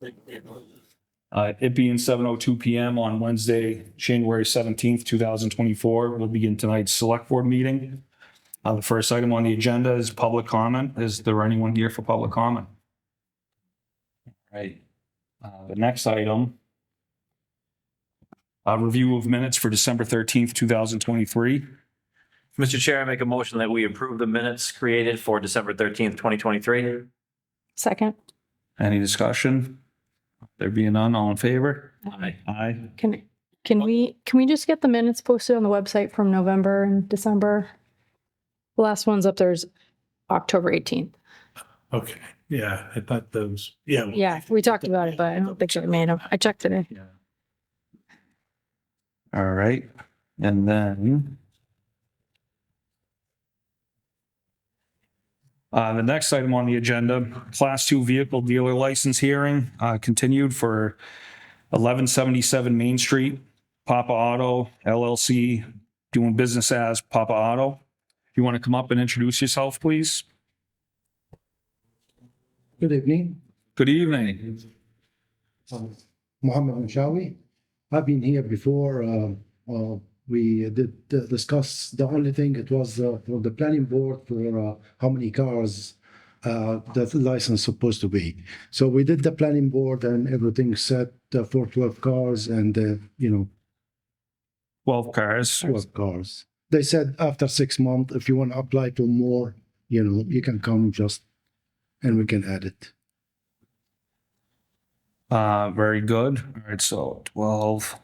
It being 7:02 p.m. on Wednesday, January 17th, 2024, we'll begin tonight's select board meeting. The first item on the agenda is public comment. Is there anyone here for public comment? Right. The next item, review of minutes for December 13th, 2023. Mr. Chair, I make a motion that we approve the minutes created for December 13th, 2023. Second. Any discussion? There being none, all in favor? Aye. Aye. Can we just get the minutes posted on the website from November and December? The last one's up there is October 18th. Okay, yeah, I thought those, yeah. Yeah, we talked about it, but I don't think I made them. I checked today. Yeah. All right. And then the next item on the agenda, Class 2 vehicle dealer license hearing, continued for 1177 Main Street, Papa Auto LLC, doing business as Papa Auto. If you want to come up and introduce yourself, please. Good evening. Good evening. Mohammed Anshawi. I've been here before. We did discuss the only thing, it was for the planning board for how many cars the license supposed to be. So we did the planning board and everything set for 12 cars and, 12 cars. 12 cars. They said after 6 months, if you want to apply to more, you can come and we can add it. Very good. All right, so 12.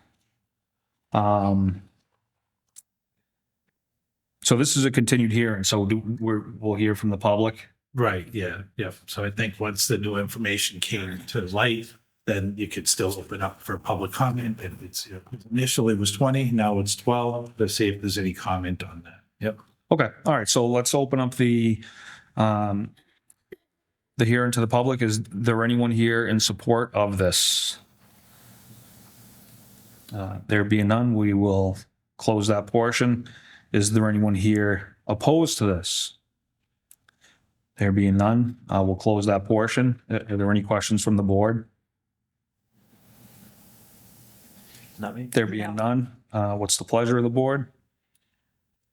So this is a continued hearing, so we'll hear from the public. Right, yeah. So I think once the new information came to light, then you could still open up for public comment. And it's initially it was 20, now it's 12. Let's see if there's any comment on that. Yep. Okay, all right, so let's open up the hearing to the public. Is there anyone here in support of this? There being none, we will close that portion. Is there anyone here opposed to this? There being none, we'll close that portion. Are there any questions from the board? Not me. There being none, what's the pleasure of the board?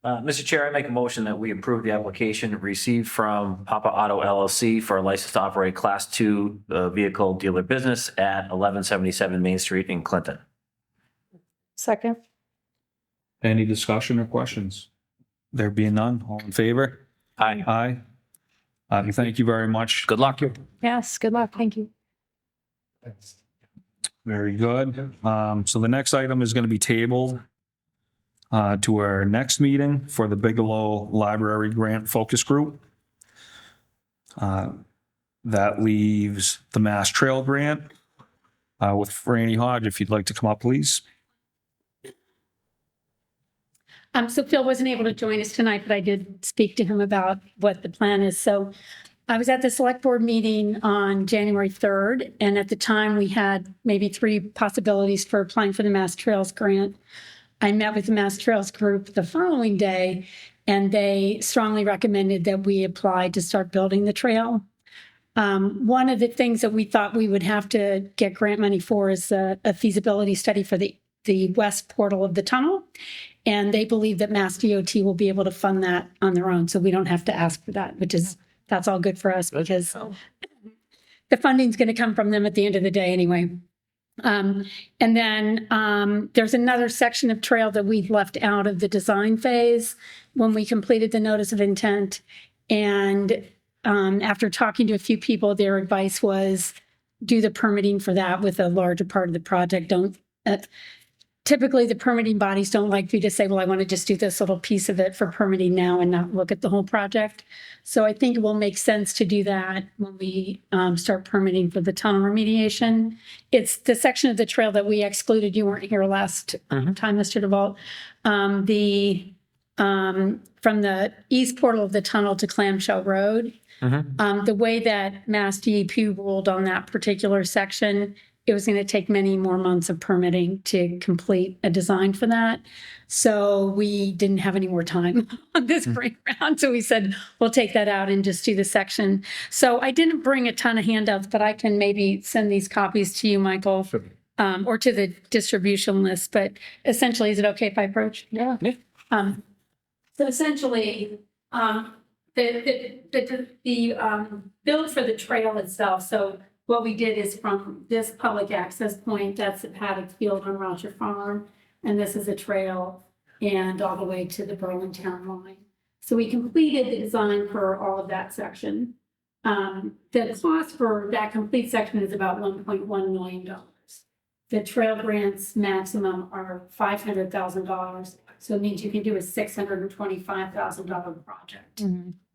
Mr. Chair, I make a motion that we approve the application received from Papa Auto LLC for a license to operate Class 2 vehicle dealer business at 1177 Main Street in Clinton. Second. Any discussion or questions? There being none, all in favor? Aye. Aye. Thank you very much. Good luck. Yes, good luck. Thank you. Very good. So the next item is going to be tabled to our next meeting for the Bigelow Library Grant Focus Group. That leaves the Mass Trail Grant with Franny Hodge. If you'd like to come up, please. So Phil wasn't able to join us tonight, but I did speak to him about what the plan is. So I was at the select board meeting on January 3rd, and at the time we had maybe 3 possibilities for applying for the Mass Trails grant. I met with the Mass Trails group the following day, and they strongly recommended that we apply to start building the trail. One of the things that we thought we would have to get grant money for is a feasibility study for the west portal of the tunnel. And they believe that Mass DOT will be able to fund that on their own. So we don't have to ask for that, that's all good for us because the funding's going to come from them at the end of the day anyway. And then there's another section of trail that we've left out of the design phase when we completed the notice of intent. And after talking to a few people, their advice was do the permitting for that with a larger part of the project. Typically, the permitting bodies don't like you to say, well, I want to just do this little piece of it for permitting now and not look at the whole project. So I think it will make sense to do that when we start permitting for the tunnel remediation. It's the section of the trail that we excluded. You weren't here last time, Mr. DeVault. From the east portal of the tunnel to Clamshell Road. The way that Mass DEP ruled on that particular section, it was going to take many more months of permitting to complete a design for that. So we didn't have any more time on this break round. So we said, we'll take that out and just do the section. So I didn't bring a ton of handouts, but I can maybe send these copies to you, Michael, or to the distribution list. But essentially, is it okay if I approach? Yeah. So essentially, the build for the trail itself. So what we did is from this public access point, that's the paddock field on Roger Farm, and this is a trail, and all the way to the Berlin town line. So we completed the design for all of that section. The cost for that complete section is about $1.1 million. The trail grants maximum are $500,000. So it means you can do a $625,000 project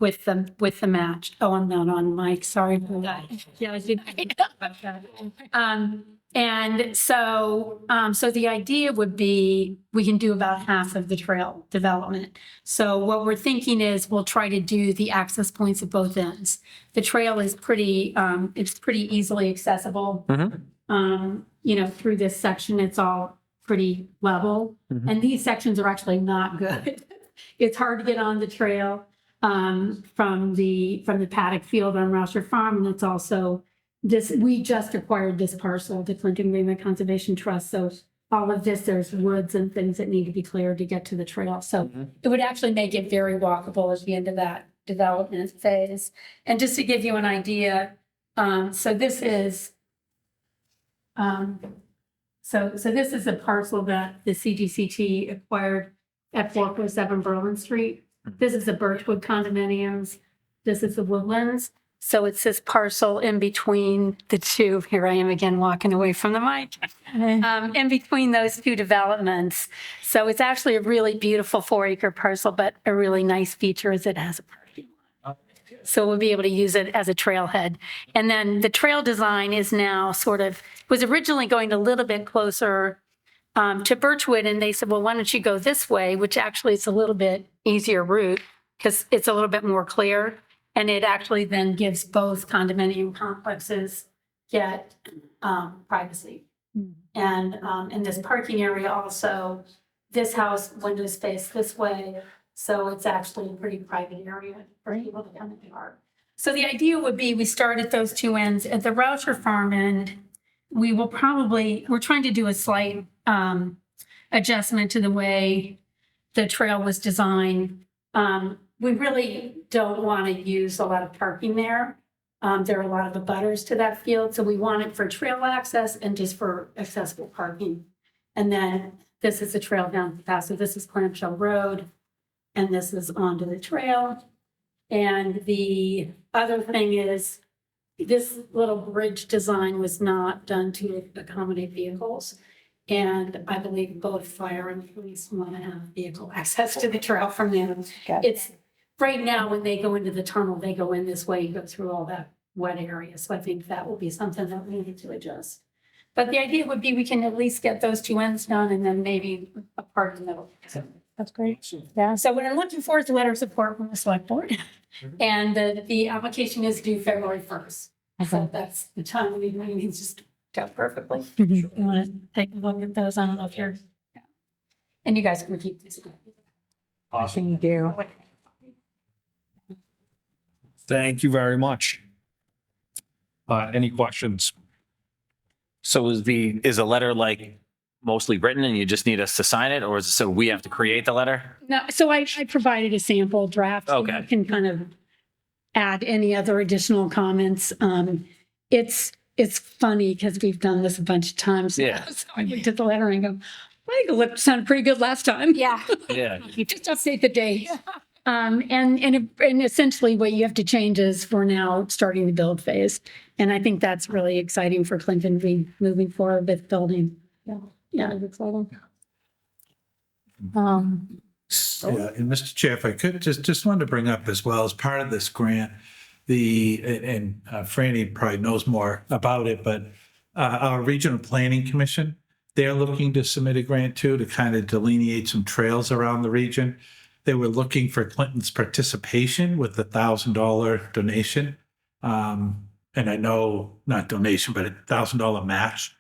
with the match. Oh, I'm not on mic. Sorry for that. Yeah, I didn't. And so the idea would be we can do about half of the trail development. So what we're thinking is we'll try to do the access points at both ends. The trail is pretty easily accessible. Through this section, it's all pretty level. And these sections are actually not good. It's hard to get on the trail from the paddock field on Rousher Farm. And it's also we just acquired this parcel, the Clinton Greenway Conservation Trust. So all of this, there's woods and things that need to be cleared to get to the trail. So it would actually make it very walkable at the end of that development phase. And just to give you an idea, so this is this is a parcel that the CGCT acquired at 447 Berlin Street. This is the Birchwood condominiums. This is the Woodlands. So it's this parcel in between the two. Here I am again walking away from the mic. In between those two developments. So it's actually a really beautiful 4-acre parcel, but a really nice feature is it has a parking lot. So we'll be able to use it as a trailhead. And then the trail design is now was originally going a little bit closer to Birchwood. And they said, well, why don't you go this way, which actually is a little bit easier route because it's a little bit more clear. And it actually then gives both condominium complexes get privacy. And in this parking area also, this house windows face this way. So it's actually a pretty private area for people to come and park. So the idea would be we start at those two ends. At the Rousher Farm end, we're trying to do a slight adjustment to the way the trail was designed. We really don't want to use a lot of parking there. There are a lot of abutters to that field. So we want it for trail access and just for accessible parking. And then this is the trail down the path. So this is Clamshell Road. And this is onto the trail. And the other thing is this little bridge design was not done to accommodate vehicles. And I believe both fire and police want to have vehicle access to the trail from there. It's right now when they go into the tunnel, they go in this way and go through all that wet area. So I think that will be something that we need to adjust. But the idea would be we can at least get those two ends done and then maybe a part in the middle. So That's great. Yeah. so what I'm looking for is a letter of support from the select board. And the application is due February 1st. So that's the time we need just go perfectly. You want to take a look at those? I don't know if you're, and you guys can keep this. Thank you. Thank you very much. Any questions? So is a letter like mostly written and you just need us to sign it, or is it so we have to create the letter? No, so I provided a sample draft. So Okay. you can kind of add any other additional comments. It's funny because we've done this a bunch of times. Yeah. So I looked at the letter and go, I think it sounded pretty good last time. Yeah. Yeah. You just update the date. And essentially what you have to change is we're now starting the build phase. And I think that's really exciting for Clinton to be moving forward with building. Yeah, it's exciting. Yeah, and Mr. Chair, if I could, just wanted to bring up as well, as part of this grant, Franny probably knows more about it, but our Regional Planning Commission, they're looking to submit a grant too, to kind of delineate some trails around the region. They were looking for Clinton's participation with the $1,000 donation. And I know, not donation, but $1,000 match.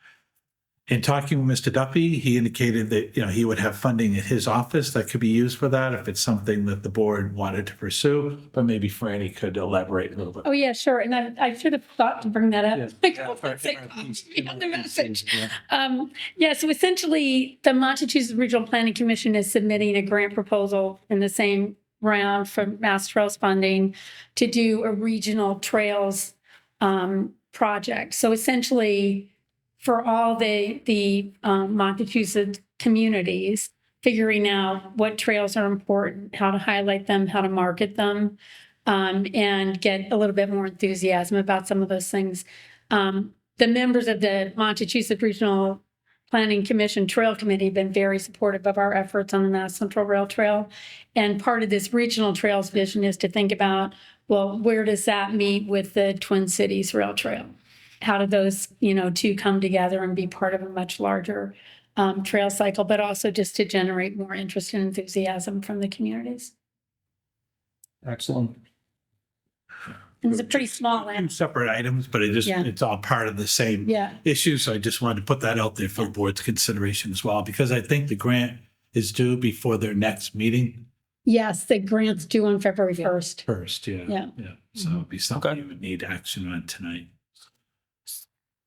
In talking with Mr. Duffy, he indicated that, he would have funding at his office that could be used for that if it's something that the board wanted to pursue, but maybe Franny could elaborate a little bit. Oh, yeah, sure. And I should have thought to bring that up. Like, Yeah, on the message. Yeah, so essentially, the Massachusetts Regional Planning Commission is submitting a grant proposal in the same round from Mass Trails funding to do a regional trails project. So essentially, for all the Massachusetts communities, figuring out what trails are important, how to highlight them, how to market them, and get a little bit more enthusiasm about some of those things. The members of the Massachusetts Regional Planning Commission Trail Committee have been very supportive of our efforts on the Mass Central Rail Trail. And part of this regional trails vision is to think about, well, where does that meet with the Twin Cities Rail Trail? How do those, two come together and be part of a much larger trail cycle, but also just to generate more interest and enthusiasm from the communities. Excellent. And it's a pretty small Two land. separate items, but Yeah. it's all part of the same Yeah. issue. So I just wanted to put that out there for the board's consideration as well, because I think the grant is due before their next meeting Yes, the grant's due on February 1st. first. Yeah. Yeah. So it'd be something Okay. you would need action on tonight.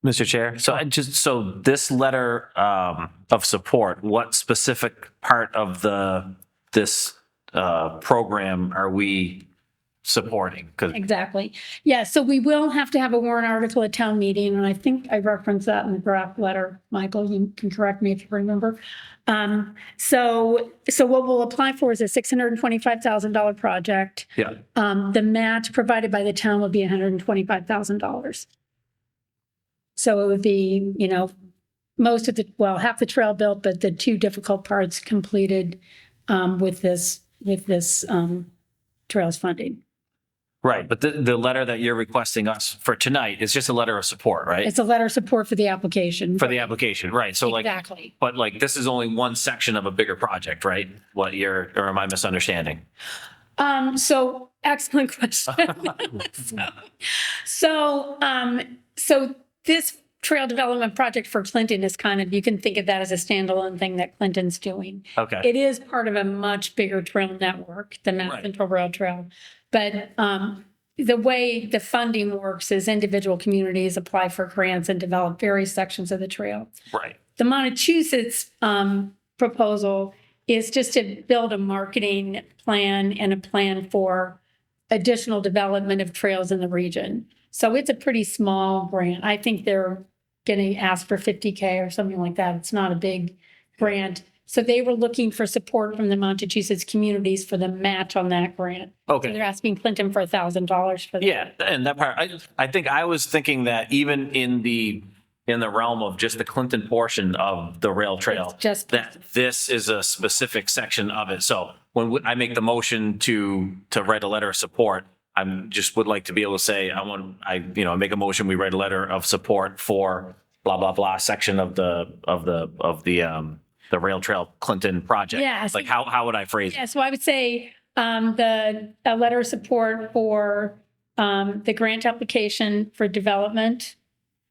Mr. Chair, so this letter of support, what specific part of this program are we supporting? Because Exactly. Yeah, so we will have to have a warrant article at town meeting, and I think I referenced that in the draft letter. Michael, you can correct me if you remember. So what we'll apply for is a $625,000 project. yeah, The match provided by the town would be $125,000. So it would be, half the trail built, but the two difficult parts completed with this trails funding. right. But the letter that you're requesting us for tonight is just a letter of support, right? It's a letter of support for the application. For the application, right? So like, Exactly. but like this is only one section of a bigger project, right? Or am I misunderstanding? So excellent question. So this trail development project for Clinton is you can think of that as a standalone thing that Clinton's doing. Okay. It is part of a much bigger trail network, the Mass Right. Central Rail Trail. But the way the funding works is individual communities apply for grants and develop various sections of the trail. Right. The Massachusetts proposal is just to build a marketing plan and a plan for additional development of trails in the region. So it's a pretty small grant. I think they're going to ask for 50K or something like that. It's not a big grant. So they were looking for support from the Massachusetts communities for the match on that grant. So Okay. they're asking Clinton for $1,000 for that. Yeah, and that part, I think I was thinking that even in the realm of just the Clinton portion of the rail trail, It's just- that this is a specific section of it. So when I make the motion to write a letter of support, just would like to be able to say, make a motion, we write a letter of support for blah, blah, blah section of the rail trail Clinton project. Yeah, so- Like how would I phrase it? Yeah, so I would say a letter of support for the grant application for development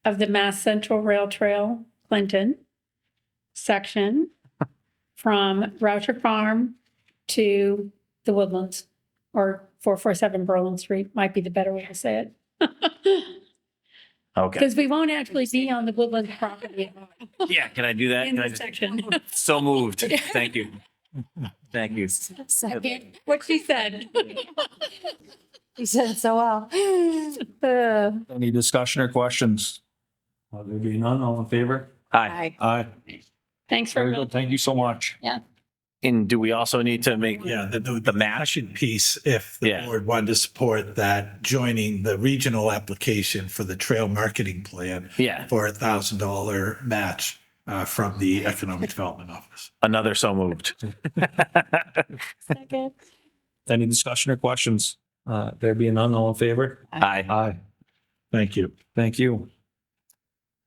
of the Mass Central Rail Trail Clinton section from Router Farm to the Woodlands, or 447 Berlin Street might be the better way to say it. Okay. Because we won't actually be on the Woodlands property Yeah, can I do that? in Can I this just- section. So moved. Thank you. Thank you. Second, what she said. You said it so well. Any discussion or questions? There being none, all in favor? Hi. Aye. Thanks very Very much. good. Thank you so much. And do we also need to make Yeah, the match? matching piece, if the Yeah. board wanted to support that, joining the regional application for the trail marketing plan Yeah, for $1,000 match from the Economic Development Office. another so moved. Second. Any discussion or questions? There being none, all in favor? Aye. Aye. Thank you. Thank you.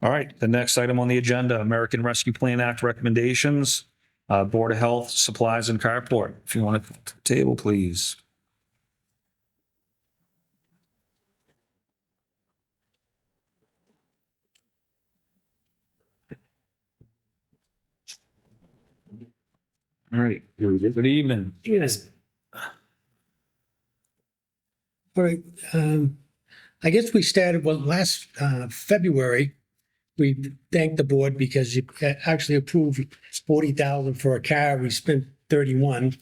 All right, the next item on the agenda, American Rescue Plan Act recommendations, Board of Health, Supplies and Carport. If you want to come to the table, please. All right. Good evening. Yes. All right, I guess we started, well, last February, we thanked the board because you actually approved 40,000 for a car. We spent 31.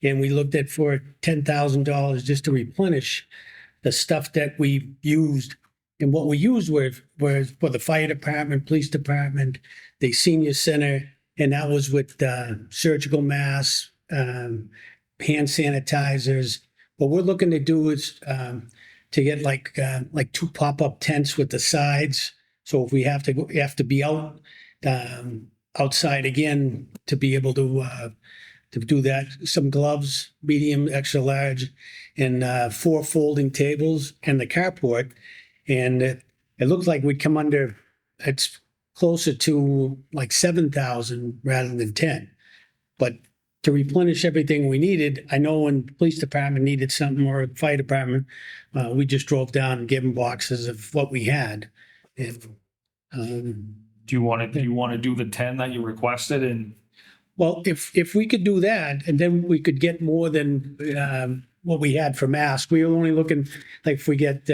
And we looked at for $10,000 just to replenish the stuff that we used. And what we used was for the fire department, police department, the senior center, and that was with surgical masks, hand sanitizers. What we're looking to do is to get like 2 pop-up tents with the sides. So if we have to be out outside again to be able to do that. Some gloves, medium, extra large, and 4 folding tables and the carport. And it looks like we'd come under. It's closer to like 7,000 rather than 10. But to replenish everything we needed, I know when the police department needed something or the fire department, we just drove down and gave them boxes of what we had. And, Do you want to do the 10 that you requested? And well, if we could do that, and then we could get more than what we had for masks. We were only looking like if we get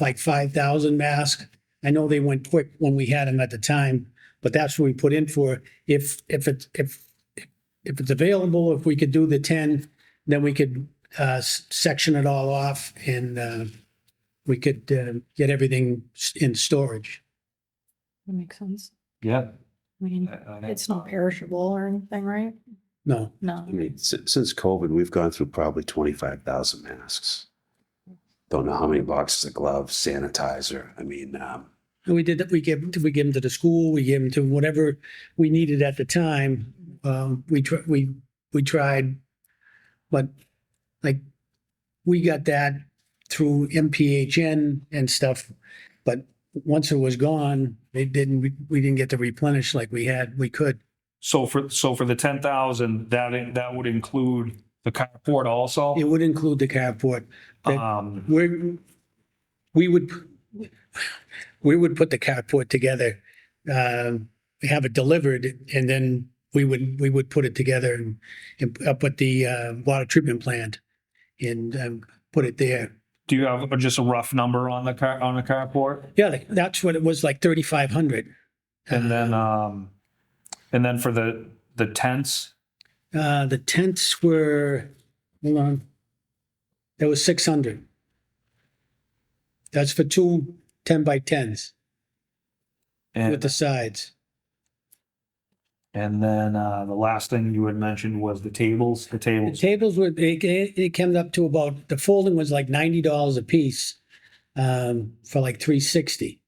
like 5,000 masks. I know they went quick when we had them at the time, but that's what we put in for. If it's available, if we could do the 10, then we could section it all off and we could get everything in storage. That makes sense. yeah, I mean, it's not perishable or anything, right? No, No. I mean, since COVID, we've gone through probably 25,000 masks. Don't know how many boxes of gloves, sanitizer. I mean, we did that. We gave them to the school. We gave them to whatever we needed at the time. We tried, but like we got that through MPHN and stuff. But once it was gone, we didn't get to replenish like we could. so for the 10,000, that would include the carport also? It would include the carport. Um, We would put the carport together, have it delivered, and then we would put it together and put the water treatment plant and put it there. Do you have just a rough number on the carport? Yeah, that's what it was, like 3,500. And then for the tents, The tents were, hold on, there was 600. That's for 2 10x10s with the sides. and then the last thing you had mentioned was the tables. The The tables. tables were, it came up to about, the folding was like $90 a piece for like $360.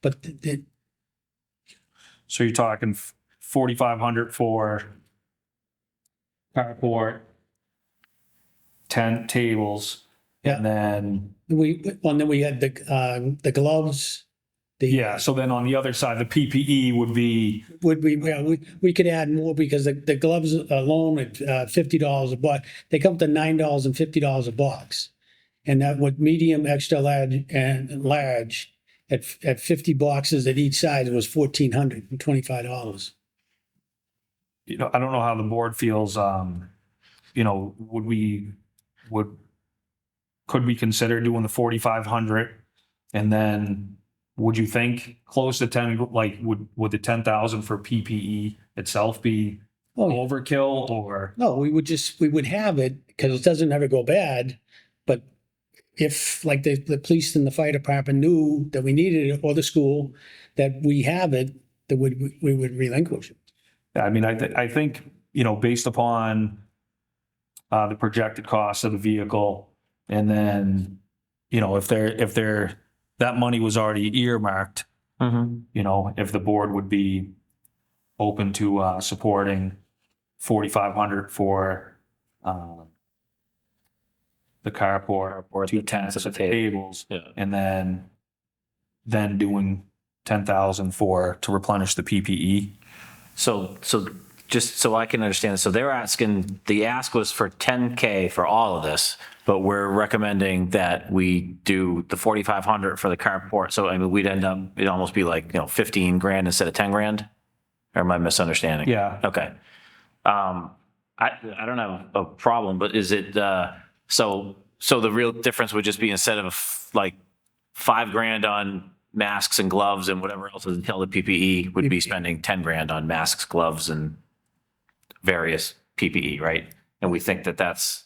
But So you're talking 4,500 for carport, tent, tables, and then then we had the gloves. yeah. So then on the other side, the PPE would be We could add more because the gloves alone at $50 a box. They come to $9.50 a box, and that with medium, extra large, and large at 50 boxes at each size was $1,425. I don't know how the board feels. Could we consider doing the 4,500, and then would you think close to 10? Like, would the 10,000 for PPE itself be overkill, or No, we would have it because it doesn't ever go bad. But if like the police and the fire department knew that we needed it, or the school, that we have it, that we would relinquish it. I mean, I think based upon the projected cost of the vehicle, and then if that money was already earmarked, if the board would be open to supporting 4,500 for the carport Or 2 the tents tents at at the the table. tables, Yeah. and then doing 10,000 to replenish the PPE. So just so I can understand, so they're asking, the ask was for 10K for all of this, but we're recommending that we do the 4,500 for the carport. So I mean, we'd end up, it'd almost be like, 15 grand instead of 10 grand? Or am I misunderstanding? Yeah. Okay. I don't have a problem, but is it, so the real difference would just be instead of like $5,000 on masks and gloves and whatever else is entailed in PPE, would be spending $10,000 on masks, gloves and various PPE, right? And we think that that's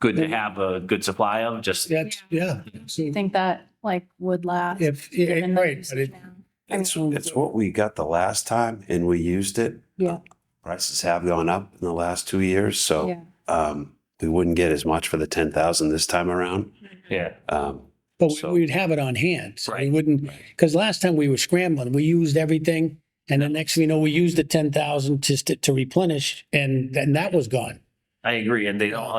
good to have a good supply of, just, That's, yeah. Do you think that like would last? If, given the right, usage but it, now? It's what we got the last time and we used it. Yeah. Prices have gone up in the last 2 years, so Yeah. we wouldn't get as much for the 10,000 this time around. yeah. but So- we'd have it on hand. So we Right. wouldn't, because last time we were scrambling, we used everything. And the next thing you know, we used the 10,000 just to replenish and then that was gone. I agree. And they don't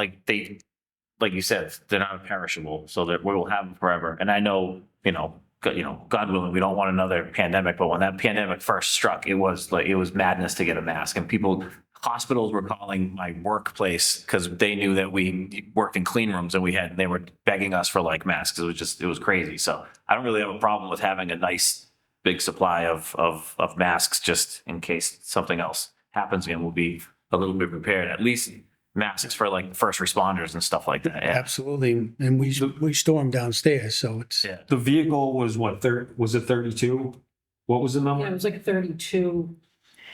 like you said, they're not perishable, so that we'll have them forever. And I know, God willing, we don't want another pandemic, but when that pandemic first struck, it was madness to get a mask, and hospitals were calling my workplace because they knew that we worked in clean rooms and they were begging us for like masks. It was crazy. So I don't really have a problem with having a nice big supply of masks just in case something else happens again. We'll be a little bit prepared, at least masks for like first responders and stuff like that. Yeah. Absolutely. And we store them downstairs. So it's, Yeah. The vehicle was what, was it 32? What was the number? Yeah, it was like 32.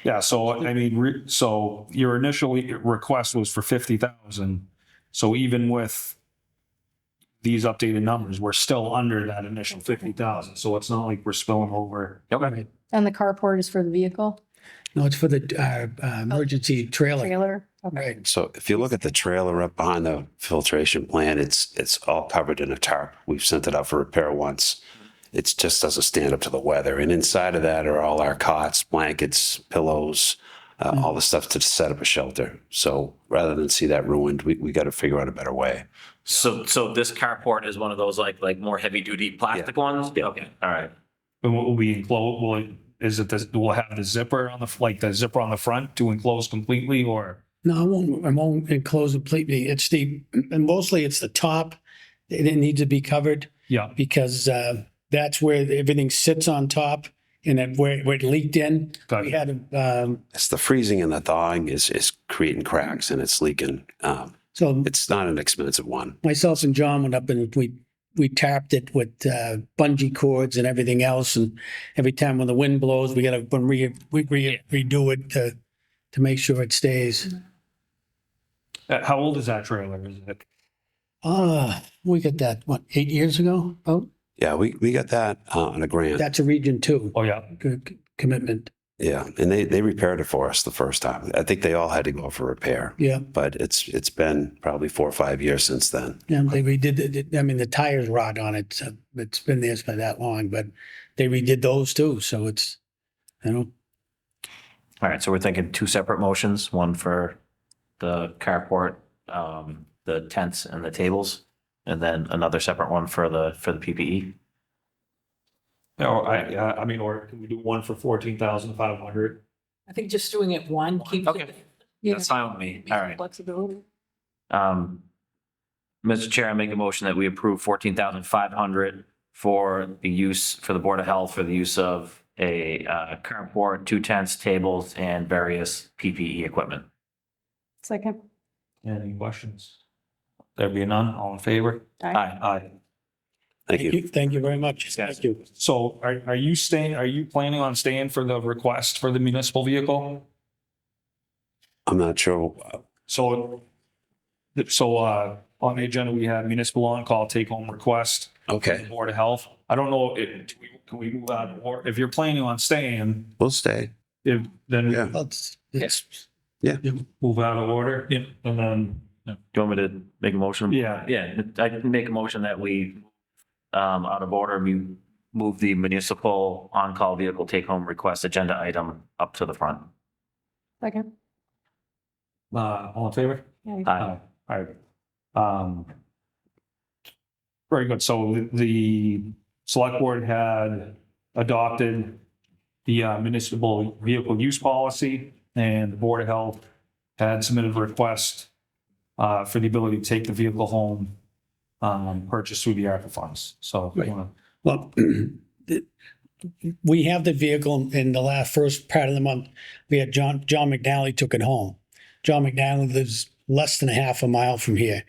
Yeah, so I mean, so your initial request was for 50,000. So even with these updated numbers, we're still under that initial 50,000. So it's not like we're spilling over. Okay. And the carport is for the vehicle no, it's for the emergency trailer. trailer? Okay. Right. So if you look at the trailer up behind the filtration plant, it's all covered in a tarp. We've sent it out for repair once. It just doesn't stand up to the weather. And inside of that are all our cots, blankets, pillows, all the stuff to set up a shelter. So rather than see that ruined, we got to figure out a better way. So this carport is one of those like more heavy duty plastic ones? Yeah. Okay. All right. And what will be enclosed? Will it have the zipper on the zipper on the front to enclose completely, or? No, I won't enclose completely. And mostly it's the top. It needs to be covered Yeah. because that's where everything sits on top and then where it leaked in. Got We it. had, It's the freezing and the thawing is creating cracks and it's leaking. so It's not an expensive one. myself and John went up and we tapped it with bungee cords and everything else. And every time when the wind blows, we got to redo it to make sure it stays. How old is that trailer? Is it? We got that, 8 years ago? Oh, Yeah, we got that on a grant. that's a Region 2 Oh, yeah. commitment. Yeah, and they repaired it for us the first time. I think they all had to go for repair, Yeah. but it's been probably 4 or 5 years since then. Yeah, they redid it. I mean, the tires rot on it. So it's been there for that long, but they redid those too. So it's, All right. So we're thinking two separate motions, one for the carport, the tents and the tables, and then another separate one for the PPE. Or I mean, or can we do one for 14,500? I think just doing it one keeps Okay. it. That's fine with me. All right. Flexibility. Mr. Chair, I make a motion that we approve 14,500 for the use, for the Board of Health, for the use of a carport, 2 tents, tables, and various PPE equipment. Second. Any questions? There be none? All in favor? Aye. Aye. Thank you. thank you very much. Yes, guys. Thank you. So are you planning on staying for the request for the municipal vehicle? I'm not sure. So on the agenda, we have municipal on-call take-home request. Okay, Board of Health. I don't know, can we move out, or if you're planning on staying, we'll stay. then Yeah. Well, it's move out of order, and then, Do you want me to make a motion? Yeah. Yeah, I can make a motion that we, out of order, we move the municipal on-call vehicle take-home request agenda item up to the front. Second. all in favor? Aye. All right. Very good. So the select board had adopted the municipal vehicle use policy, and the Board of Health had submitted a request for the ability to take the vehicle home, purchased through the ARPA funds. So Right. Well, we have the vehicle in the first part of the month. We had John McNally took it home. John McNally lives less than a half a mile from here.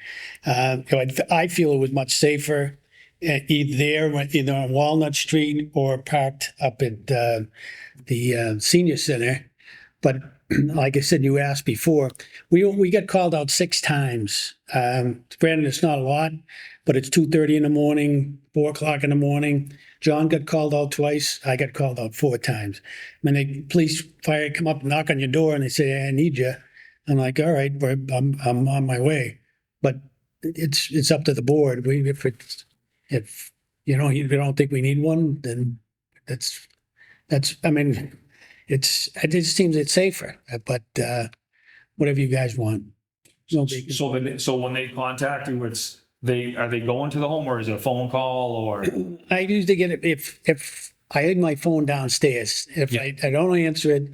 I feel it was much safer either on Walnut Street or parked up at the senior center. But like I said, you asked before, we got called out 6 times. Granted, it's not a lot, but it's 2:30 in the morning, 4 o'clock in the morning. John got called out twice. I got called out 4 times. When the police, fire come up, knock on your door, and they say, "I need you," I'm like, "All right, I'm on my way." But it's up to the board. If you don't think we need one, then that's I mean, it just seems it's safer. But whatever you guys want. No big. So when they contact you, are they going to the home, or is it a phone call, or? I usually get it if I had my phone downstairs. If I don't answer it,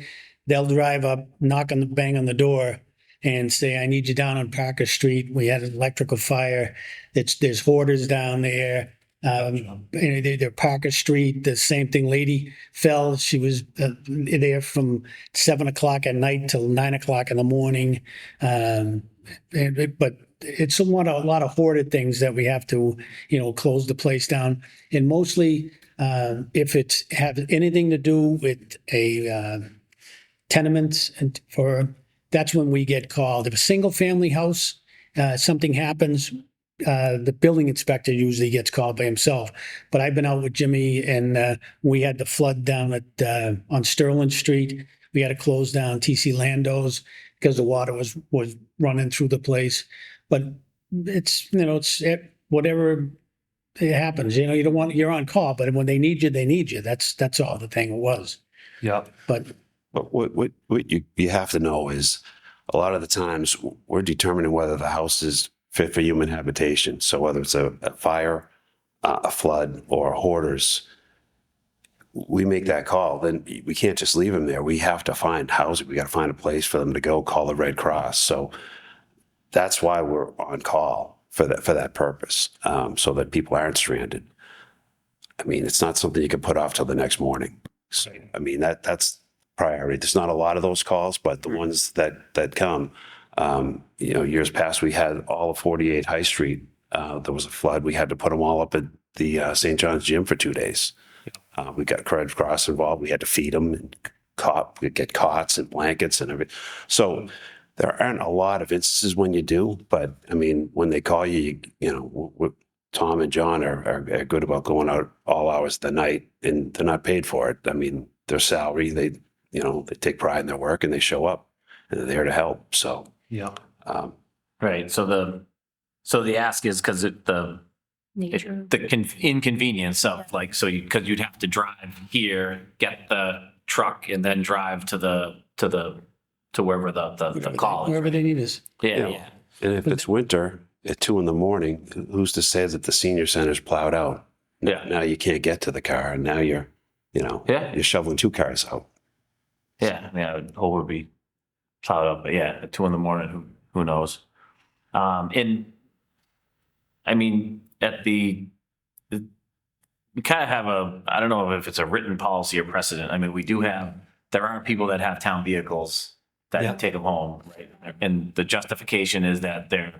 they'll drive up, bang on the door, and say, "I need you down on Parker Street. We had an electrical fire. There's hoarders down there." They're Parker Street, the same thing. Lady fell. She was there from 7 o'clock at night till 9 o'clock in the morning. But it's a lot of hoarded things that we have to, close the place down. And mostly, if it's have anything to do with a tenements that's when we get called. If a single family house, something happens, the building inspector usually gets called by himself. But I've been out with Jimmy, and we had the flood down on Sterling Street. We had to close down TC Lando's because the water was running through the place. But it's whatever it happens. You don't want, you're on call, but when they need you, they need you. That's all the thing was. Yeah. But what you have to know is a lot of the times we're determining whether the house is fit for human habitation. So whether it's a fire, a flood, or hoarders, we make that call. Then we can't just leave them there. We have to find housing. We got to find a place for them to go. Call the Red Cross. So that's why we're on call for that purpose, so that people aren't stranded. I mean, it's not something you can put off till the next morning. So, I mean, that's priority. There's not a lot of those calls, but the ones that come, years past, we had all of 48 High Street. There was a flood. We had to put them all up at the St. John's Gym for 2 days. We got Red Cross involved. We had to feed them and we'd get cots and blankets and everything. So there aren't a lot of instances when you do, but I mean, when they call you, Tom and John are good about going out all hours of the night, and they're not paid for it. I mean, their salary, they take pride in their work and they show up and they're there to help. So, Yeah. Right. So the ask is because the inconvenience of because you'd have to drive here, get the truck, and then drive to wherever the call is. wherever they need us. Yeah. and if it's winter at 2 a.m, who's to say that the senior center's plowed out? Yeah. Now you can't get to the car, and now you're shoveling 2 cars out. Yeah. I would hope it would be plowed up, but yeah, at 2 a.m, who knows? And I mean, we kind of have I don't know if it's a written policy or precedent. I mean, there are people that have town vehicles that take them home, right? And the justification is that they're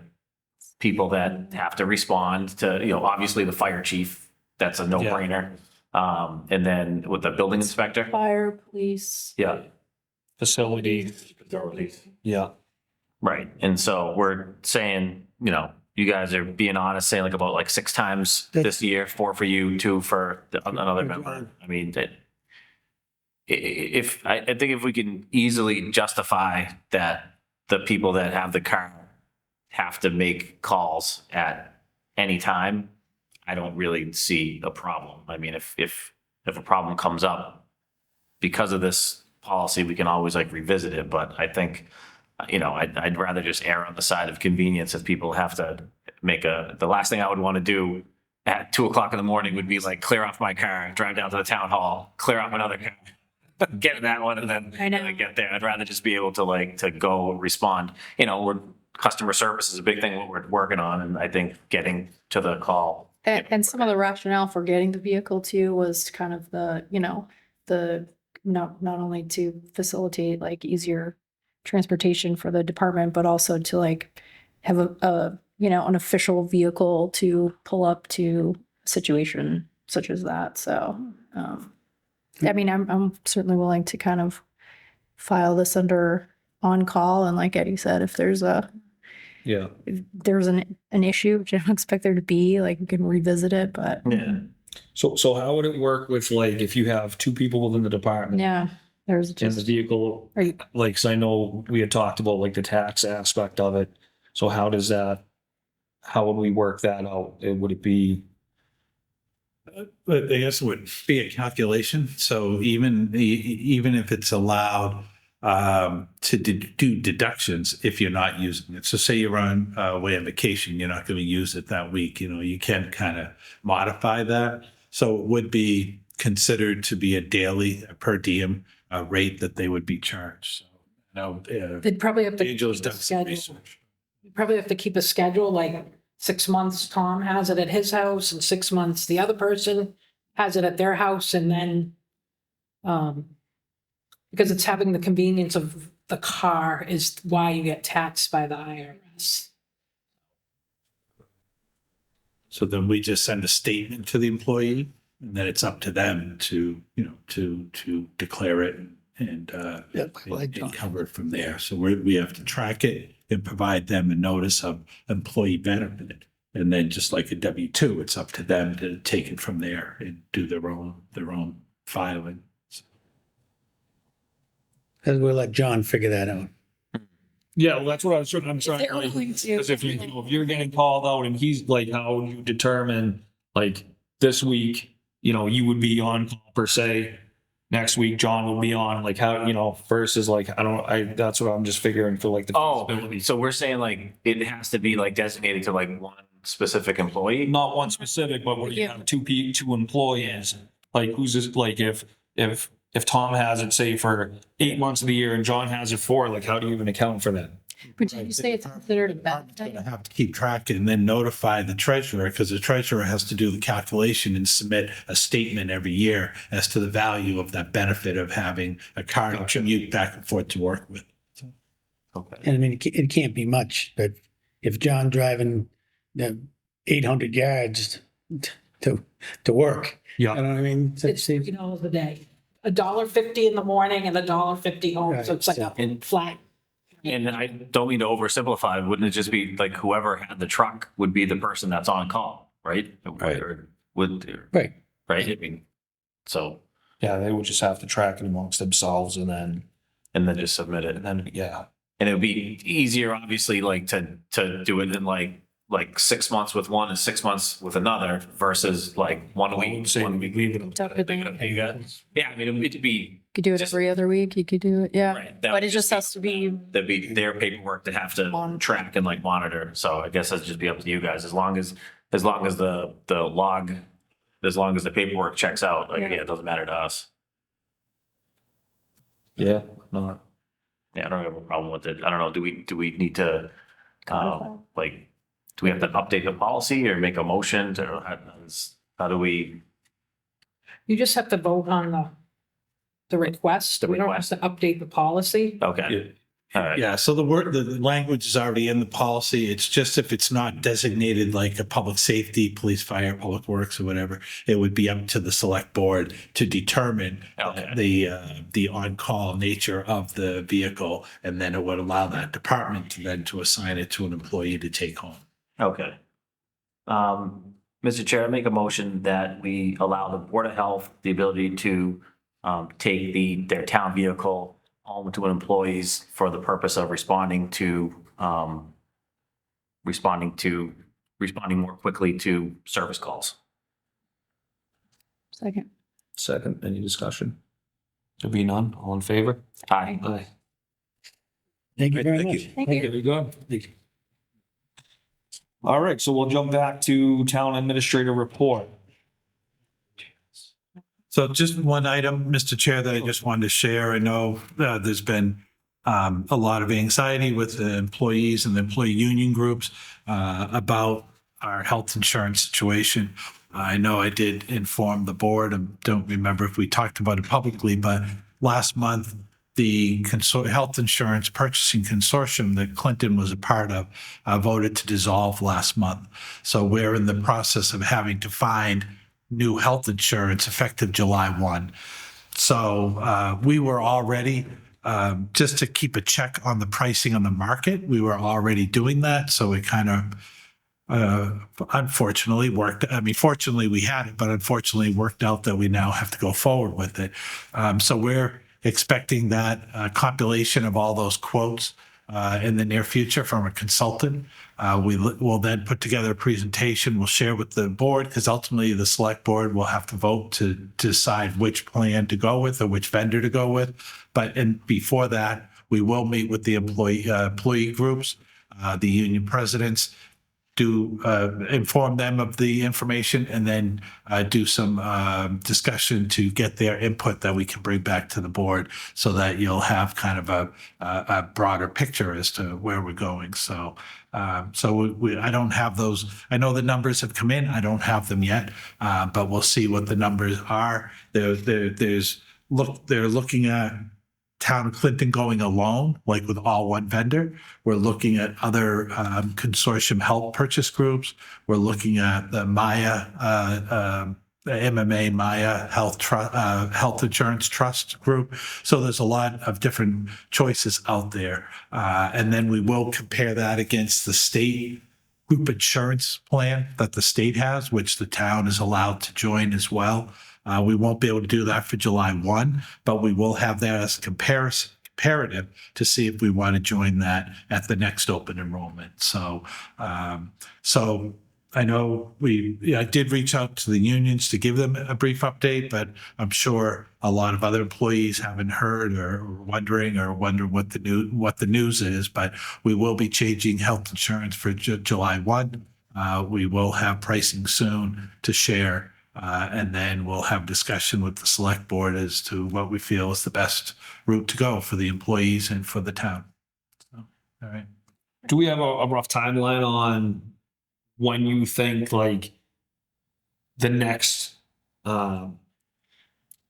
people that have to respond to, obviously the fire chief, that's a no-brainer. And then with the building inspector. Fire, police. Yeah. Facilities. Yeah. Right. And so we're saying, you guys are being honest, saying about 6 times this year, 4 for you, 2 for another member. I mean, I think if we can easily justify that the people that have the car have to make calls at any time, I don't really see a problem. I mean, if a problem comes up because of this policy, we can always revisit it. But I think, I'd rather just err on the side of convenience if people have to the last thing I would want to do at 2 o'clock in the morning would be clear off my car, drive down to the town hall, clear off another car, get in that one, and then get there. I'd rather just be able to go respond. Customer service is a big thing what we're working on, and I think getting to the call. And some of the rationale for getting the vehicle too was kind of the not only to facilitate easier transportation for the department, but also to like have a an official vehicle to pull up to a situation such as that. So, I mean, I'm certainly willing to kind of file this under on call. And like Eddie said, if there's an issue, which I don't expect there to be, like we can revisit it, but Yeah. So how would it work with like, if you have two people within the department? yeah, there's And the just, vehicle, are you, like, 'cause I know we had talked about like the tax aspect of it. So how would we work that out? Would it be, But I guess it would be a calculation. So even if it's allowed to do deductions if you're not using it. So say you're on away on vacation, you're not going to use it that week. You can kind of modify that. So it would be considered to be a per diem rate that they would be charged. So They'd probably have to. Angel's keep a done some schedule. research. You'd probably have to keep a schedule, like 6 months Tom has it at his house and 6 months the other person has it at their house, and then because it's having the convenience of the car is why you get taxed by the IRS. So then we just send a statement to the employee, and then it's up to them to declare it and cover it from there. So we have to track it and provide them a notice of employee benefit. And then just like a W-2, it's up to them to take it from there and do their own filing. And we'll let John figure that out. yeah, well, that's what I'm trying. They're willing to. Because if you're getting called out and he's like, how would you determine like this week, you would be on call per se. Next week, John would be on, like how, versus like, that's what I'm just figuring for like the feasibility. So we're saying like it has to be like designated to like one specific employee? Not one specific, but when you have two employees, like who's this, like if Tom has it, say for 8 months of the year and John has it for, like, how do you even account for that? but did you say it's considered a bad Going day? to have to keep track and then notify the treasurer, because the treasurer has to do the calculation and submit a statement every year as to the value of that benefit of having a car to commute back and forth to work with. Okay. And I mean, it can't be much, but if John driving 800 yards to work, Yeah. you know what I mean? It's $3 a day, $1.50 in the morning and $1.50 home. So it's like a And- flat. And I don't mean to oversimplify, wouldn't it just be like whoever had the truck would be the person that's on call, right? Right. Right. Right. Right, I mean, so, Yeah, they would just have to track it amongst themselves and then just submit it. yeah. And it would be easier, obviously, like to do it in like 6 months with one and 6 months with another versus like 1 week. Say 1 week. leave it. Tuck it They're in. gonna pay you guys. Yeah, I mean, it'd be, You could do it Just- every other week. You could do it, yeah. right. that But would it just has to be, That'd be their paperwork to have to Monitor. track and like monitor. So I guess that'd just be up to you guys, as long as the log, as long as the paperwork checks out, like, Yeah. yeah, it doesn't matter to us. Yeah, no. Yeah, I don't have a problem with it. I don't know, do we need to, like, do we have to update the policy or make a motion to, how do we? You just have to vote on the request. The We don't have request. to update the policy. Okay. All right. Yeah, so the language is already in the policy. It's just if it's not designated like a public safety, police, fire, public works or whatever, it would be up to the select board to determine Okay. the on-call nature of the vehicle. And then it would allow that department to assign it to an employee to take home. Okay. Mr. Chair, I make a motion that we allow the Board of Health the ability to take their town vehicle home to an employees for the purpose of responding more quickly to service calls. second. Second, any discussion? There be none, all in favor? Aye. Aye. Thank you very Thank much. you. Thank There you. we go. All right, so we'll jump back to town administrator report. So just one item, Mr. Chair, that I just wanted to share. I know there's been a lot of anxiety with the employees and the employee union groups about our health insurance situation. I know I did inform the board. I don't remember if we talked about it publicly, but last month, the health insurance purchasing consortium that Clinton was a part of voted to dissolve last month. So we're in the process of having to find new health insurance effective July 1. So we were already, just to keep a check on the pricing on the market, we were already doing that. So it kind of unfortunately worked. I mean, fortunately we had it, but unfortunately worked out that we now have to go forward with it. So we're expecting that compilation of all those quotes in the near future from a consultant. We'll then put together a presentation. We'll share with the board because ultimately the select board will have to vote to decide which plan to go with or which vendor to go with. And before that, we will meet with the employee groups, the union presidents, to inform them of the information and then do some discussion to get their input that we can bring back to the board so that you'll have kind of a broader picture as to where we're going. So I don't have those. I know the numbers have come in. I don't have them yet, but we'll see what the numbers are. They're looking at Town of Clinton going alone, like with all one vendor. We're looking at other consortium health purchase groups. We're looking at the Maya, MMA Maya Health Insurance Trust group. So there's a lot of different choices out there. And then we will compare that against the state group insurance plan that the state has, which the town is allowed to join as well. We won't be able to do that for July 1, but we will have that as a comparative to see if we want to join that at the next open enrollment. So I know I did reach out to the unions to give them a brief update, but I'm sure a lot of other employees haven't heard or wondering what the news is. But we will be changing health insurance for July 1. We will have pricing soon to share. And then we'll have discussion with the select board as to what we feel is the best route to go for the employees and for the town. So, all right. Do we have a rough timeline on when you think like the next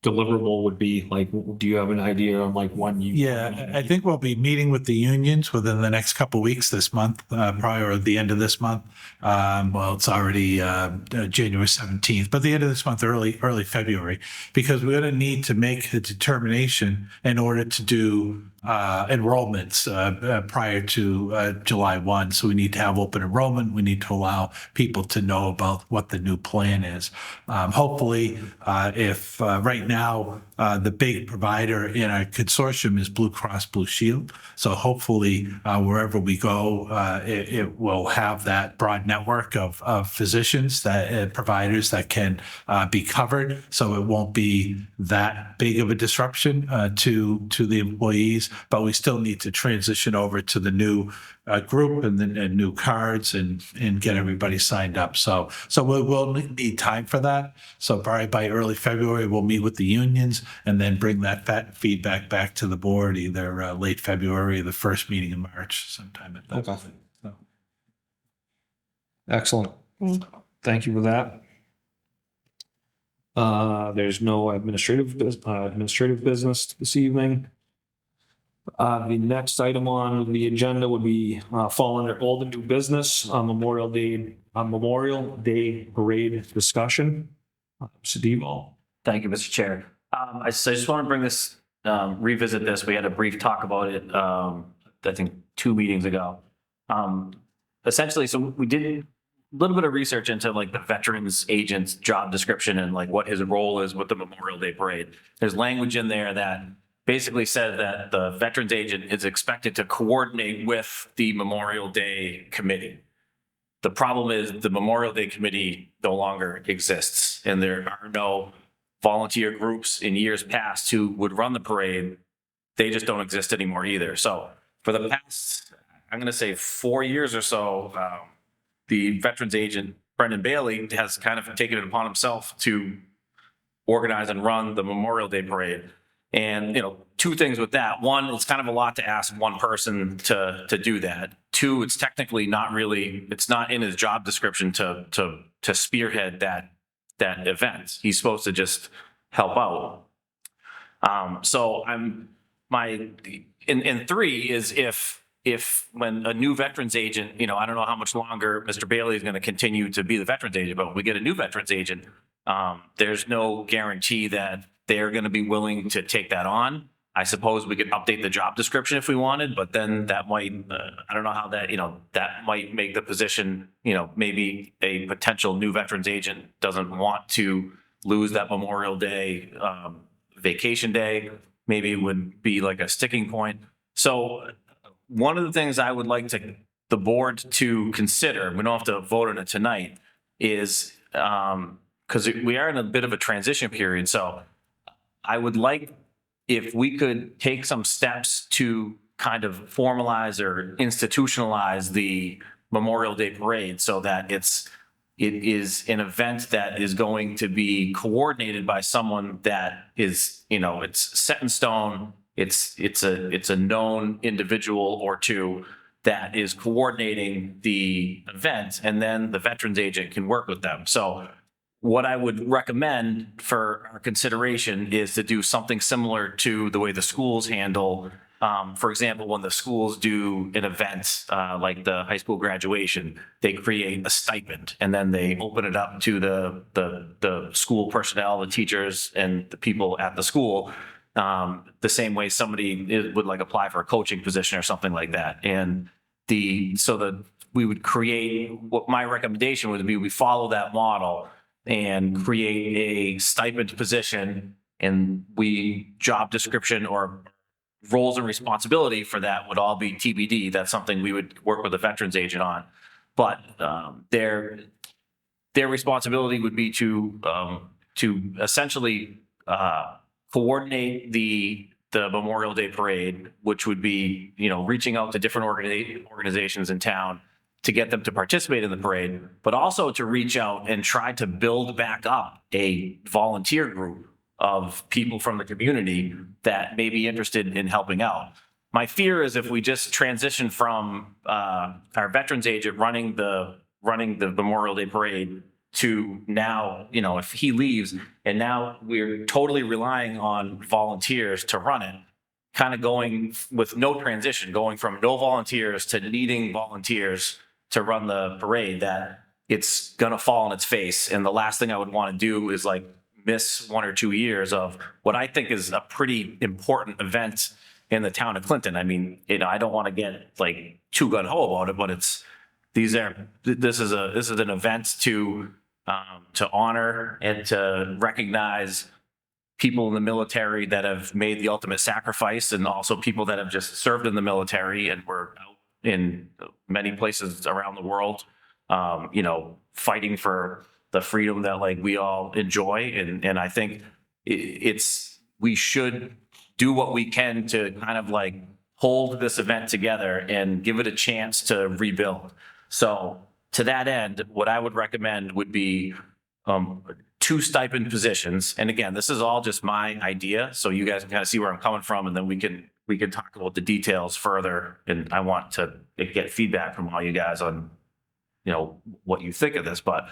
deliverable would be? Like, do you have an idea on like when you? Yeah, I think we'll be meeting with the unions within the next couple of weeks this month, probably or the end of this month. Well, it's already January 17th, but the end of this month, early February, because we're going to need to make a determination in order to do enrollments prior to July 1. So we need to have open enrollment. We need to allow people to know about what the new plan is. Hopefully, if right now the big provider in our consortium is Blue Cross Blue Shield. So hopefully wherever we go, it will have that broad network of physicians providers that can be covered. So it won't be that big of a disruption to the employees. But we still need to transition over to the new group and new cards and get everybody signed up. So we'll need time for that. So probably by early February, we'll meet with the unions and then bring that feedback back to the board, either late February or the first meeting in March, sometime at that point. So. Excellent. Thank you for that. There's no administrative business this evening. The next item on the agenda would be fall under old and new business, Memorial Day parade discussion. Steve. Thank you, Mr. Chair. I just want to bring this, revisit this. We had a brief talk about it, I think 2 meetings ago. Essentially, so we did a little bit of research into like the veterans agent's job description and like what his role is with the Memorial Day parade. There's language in there that basically says that the veterans agent is expected to coordinate with the Memorial Day committee. The problem is the Memorial Day committee no longer exists, and there are no volunteer groups in years past who would run the parade. They just don't exist anymore either. So for the past, I'm going to say 4 years or so, the veterans agent, Brendan Bailey, has kind of taken it upon himself to organize and run the Memorial Day parade. And, 2 things with that. One, it's kind of a lot to ask one person to do that. 2, it's technically it's not in his job description to spearhead that event. He's supposed to just help out. So I'm in three is if when a new veterans agent, I don't know how much longer Mr. Bailey is going to continue to be the veterans agent, but when we get a new veterans agent, there's no guarantee that they're going to be willing to take that on. I suppose we could update the job description if we wanted, but then that might, I don't know how that, that might make the position, maybe a potential new veterans agent doesn't want to lose that Memorial Day vacation day. Maybe it would be like a sticking point. So one of the things I would like the board to consider, we don't have to vote on it tonight, is because we are in a bit of a transition period. So I would like if we could take some steps to kind of formalize or institutionalize the Memorial Day Parade so that it is an event that is going to be coordinated by someone that is, it's set in stone. It's a known individual or two that is coordinating the event, and then the veterans agent can work with them. So what I would recommend for our consideration is to do something similar to the way the schools handle, for example, when the schools do an event like the high school graduation, they create a stipend and then they open it up to the school personnel, the teachers, and the people at the school. The same way somebody would like apply for a coaching position or something like that. And we would create, what my recommendation would be, we follow that model and create a stipend position, and job description or roles and responsibility for that would all be TBD. That's something we would work with a veterans agent on. But their responsibility would be to essentially coordinate the Memorial Day Parade, which would be, reaching out to different organizations in town to get them to participate in the parade, but also to reach out and try to build back up a volunteer group of people from the community that may be interested in helping out. My fear is if we just transition from our veterans agent running the Memorial Day Parade to now, if he leaves and now we're totally relying on volunteers to run it, kind of going with no transition, going from no volunteers to needing volunteers to run the parade, that it's going to fall on its face. And the last thing I would want to do is like miss 1 or 2 years of what I think is a pretty important event in the town of Clinton. I mean, I don't want to get like too gun ho about it, but this is an event to honor and to recognize people in the military that have made the ultimate sacrifice, and also people that have just served in the military and were out in many places around the world, fighting for the freedom that like we all enjoy. And I think we should do what we can to kind of like hold this event together and give it a chance to rebuild. So to that end, what I would recommend would be 2 stipend positions. And again, this is all just my idea, so you guys can kind of see where I'm coming from, and then we can talk about the details further. And I want to get feedback from all you guys on, what you think of this. But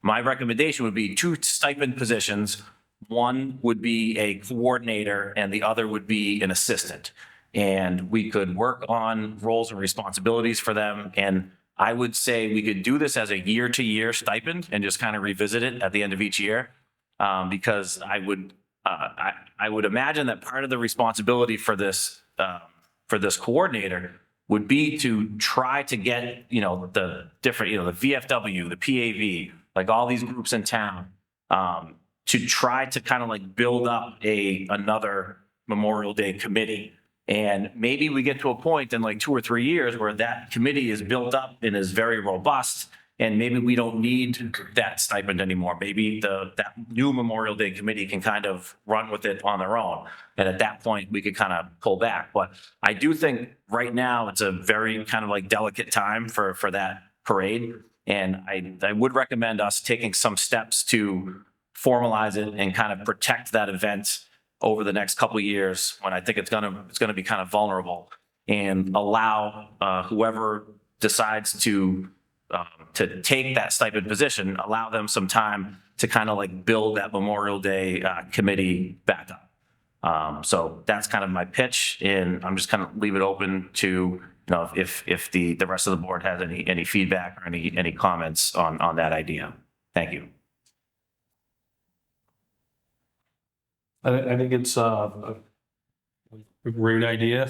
my recommendation would be 2 stipend positions. One would be a coordinator and the other would be an assistant. And we could work on roles and responsibilities for them. And I would say we could do this as a year-to-year stipend and just kind of revisit it at the end of each year, because I would imagine that part of the responsibility for this coordinator would be to try to get the different the VFW, the PAV, like all these groups in town, to try to kind of like build up another Memorial Day committee. And maybe we get to a point in like 2 or 3 years where that committee is built up and is very robust, and maybe we don't need that stipend anymore. Maybe that new Memorial Day committee can kind of run with it on their own. And at that point, we could kind of pull back. But I do think right now it's a very kind of like delicate time for that parade. And I would recommend us taking some steps to formalize it and kind of protect that event over the next couple of years, when I think it's gonna be kind of vulnerable, and allow whoever decides to take that stipend position, allow them some time to kind of like build that Memorial Day committee back up. So that's kind of my pitch, and I'm just kind of leave it open to, you know, if the rest of the board has any feedback or any comments on that idea. Thank you. I think it's a great idea.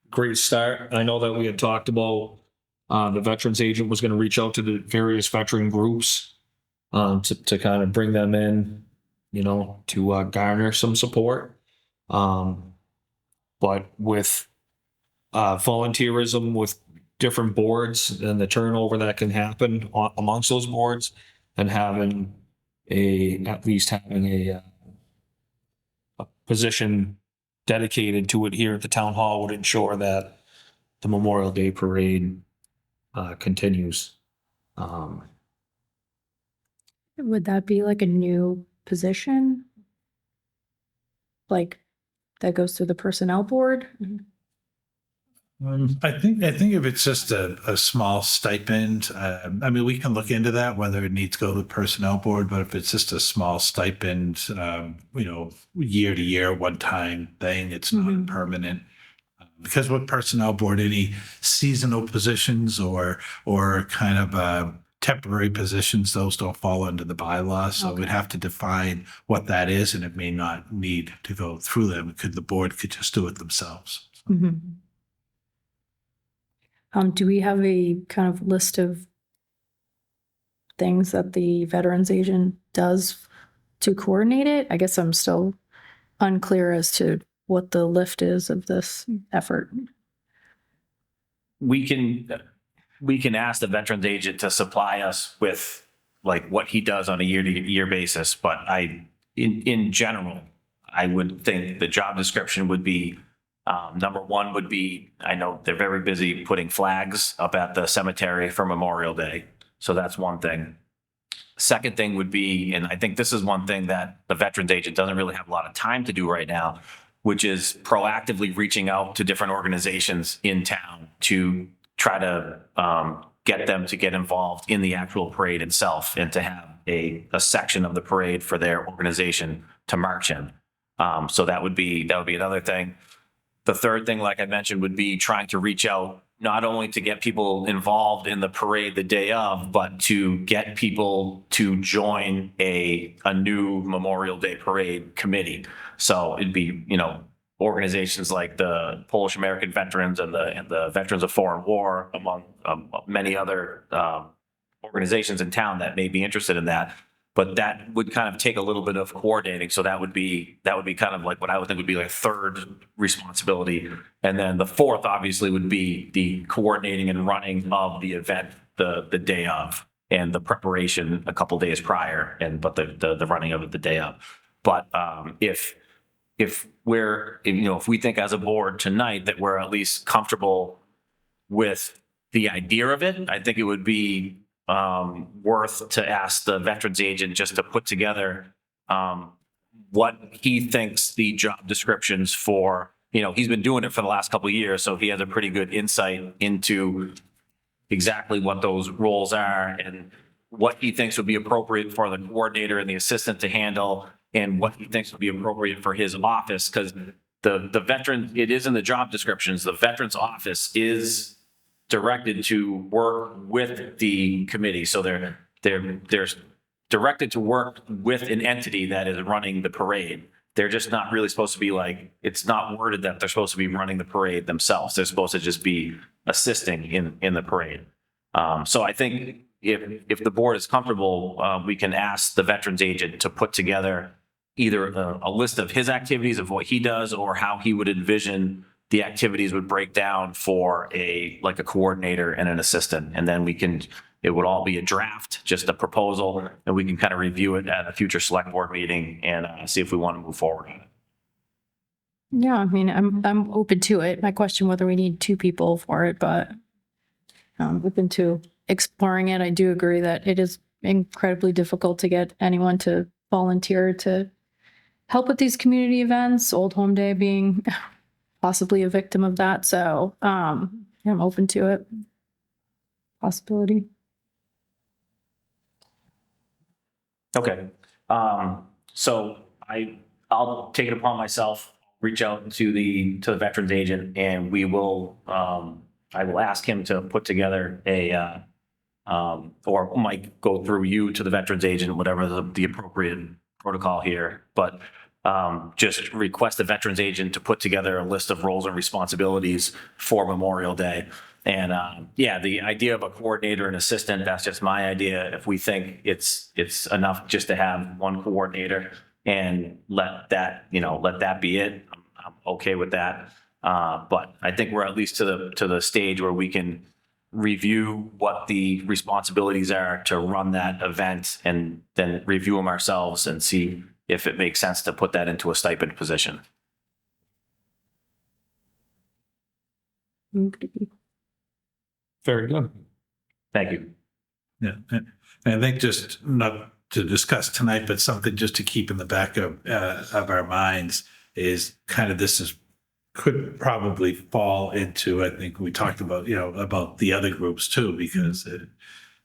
Great start. I know that we had talked about the veterans agent was going to reach out to the various veteran groups to kind of bring them in, you know, to garner some support. But with volunteerism with different boards and the turnover that can happen amongst those boards, and having at least having a position dedicated to it here at the town hall would ensure that the Memorial Day parade continues. Would that be like a new position? Like that goes through the personnel board? I think if it's just a small stipend, I mean, we can look into that, whether it needs to go to the personnel board, but if it's just a small stipend, you know, year to year, one time thing, it's not permanent. Because with personnel board, any seasonal positions or kind of temporary positions, those don't fall under the bylaws. So we'd have to define what that is, and it may not need to go through them. The board could just do it themselves. Do we have a kind of list of things that the veterans agent does to coordinate it? I guess I'm still unclear as to what the lift is of this effort. We can ask the veterans agent to supply us with like what he does on a year-to-year basis, but in general, I would think the job description would be, number one would be, I know they're very busy putting flags up at the cemetery for Memorial Day. So that's one thing. Second thing would be, and I think this is one thing that the veterans agent doesn't really have a lot of time to do right now, which is proactively reaching out to different organizations in town to try to get them to get involved in the actual parade itself and to have a section of the parade for their organization to march in. So that would be another thing. The third thing, like I mentioned, would be trying to reach out not only to get people involved in the parade the day of, but to get people to join a new Memorial Day parade committee. So it'd be, you know, organizations like the Polish American Veterans and the Veterans of Foreign War, among many other organizations in town that may be interested in that. But that would kind of take a little bit of coordinating. So that would be kind of like what I would think would be like third responsibility. And then the fourth obviously would be the coordinating and running of the event the day of, and the preparation a couple days prior, but the running of it the day of. But if we think as a board tonight that we're at least comfortable with the idea of it, I think it would be worth to ask the veterans agent just to put together what he thinks the job descriptions for, you know, he's been doing it for the last couple of years, so he has a pretty good insight into exactly what those roles are and what he thinks would be appropriate for the coordinator and the assistant to handle, and what he thinks would be appropriate for his office. Because the veteran, it is in the job descriptions, the veterans office is directed to work with the committee. So they're directed to work with an entity that is running the parade. They're just not really supposed to be like, it's not worded that they're supposed to be running the parade themselves. They're supposed to just be assisting in the parade. So I think if the board is comfortable, we can ask the veterans agent to put together either a list of his activities of what he does, or how he would envision the activities would break down for a coordinator and an assistant. And then it would all be a draft, just a proposal, and we can kind of review it at a future select board meeting and see if we want to move forward on it. Yeah, I mean, I'm open to it. My question whether we need two people for it, but I'm open to exploring it. I do agree that it is incredibly difficult to get anyone to volunteer to help with these community events, Old Home Day being possibly a victim of that. So I'm open to it. Possibility. Okay. So I'll take it upon myself, reach out to the veterans agent, and we will, I will ask him to put together or might go through you to the veterans agent, whatever the appropriate protocol here. But just request the veterans agent to put together a list of roles and responsibilities for Memorial Day. And yeah, the idea of a coordinator and assistant, that's just my idea. If we think it's enough just to have one coordinator and let that be it, I'm okay with that. But I think we're at least to the stage where we can review what the responsibilities are to run that event and then review them ourselves and see if it makes sense to put that into a stipend position. Very good. Thank you. Yeah, and I think just not to discuss tonight, but something just to keep in the back of our minds is kind of could probably fall into, I think we talked about, about the other groups too, because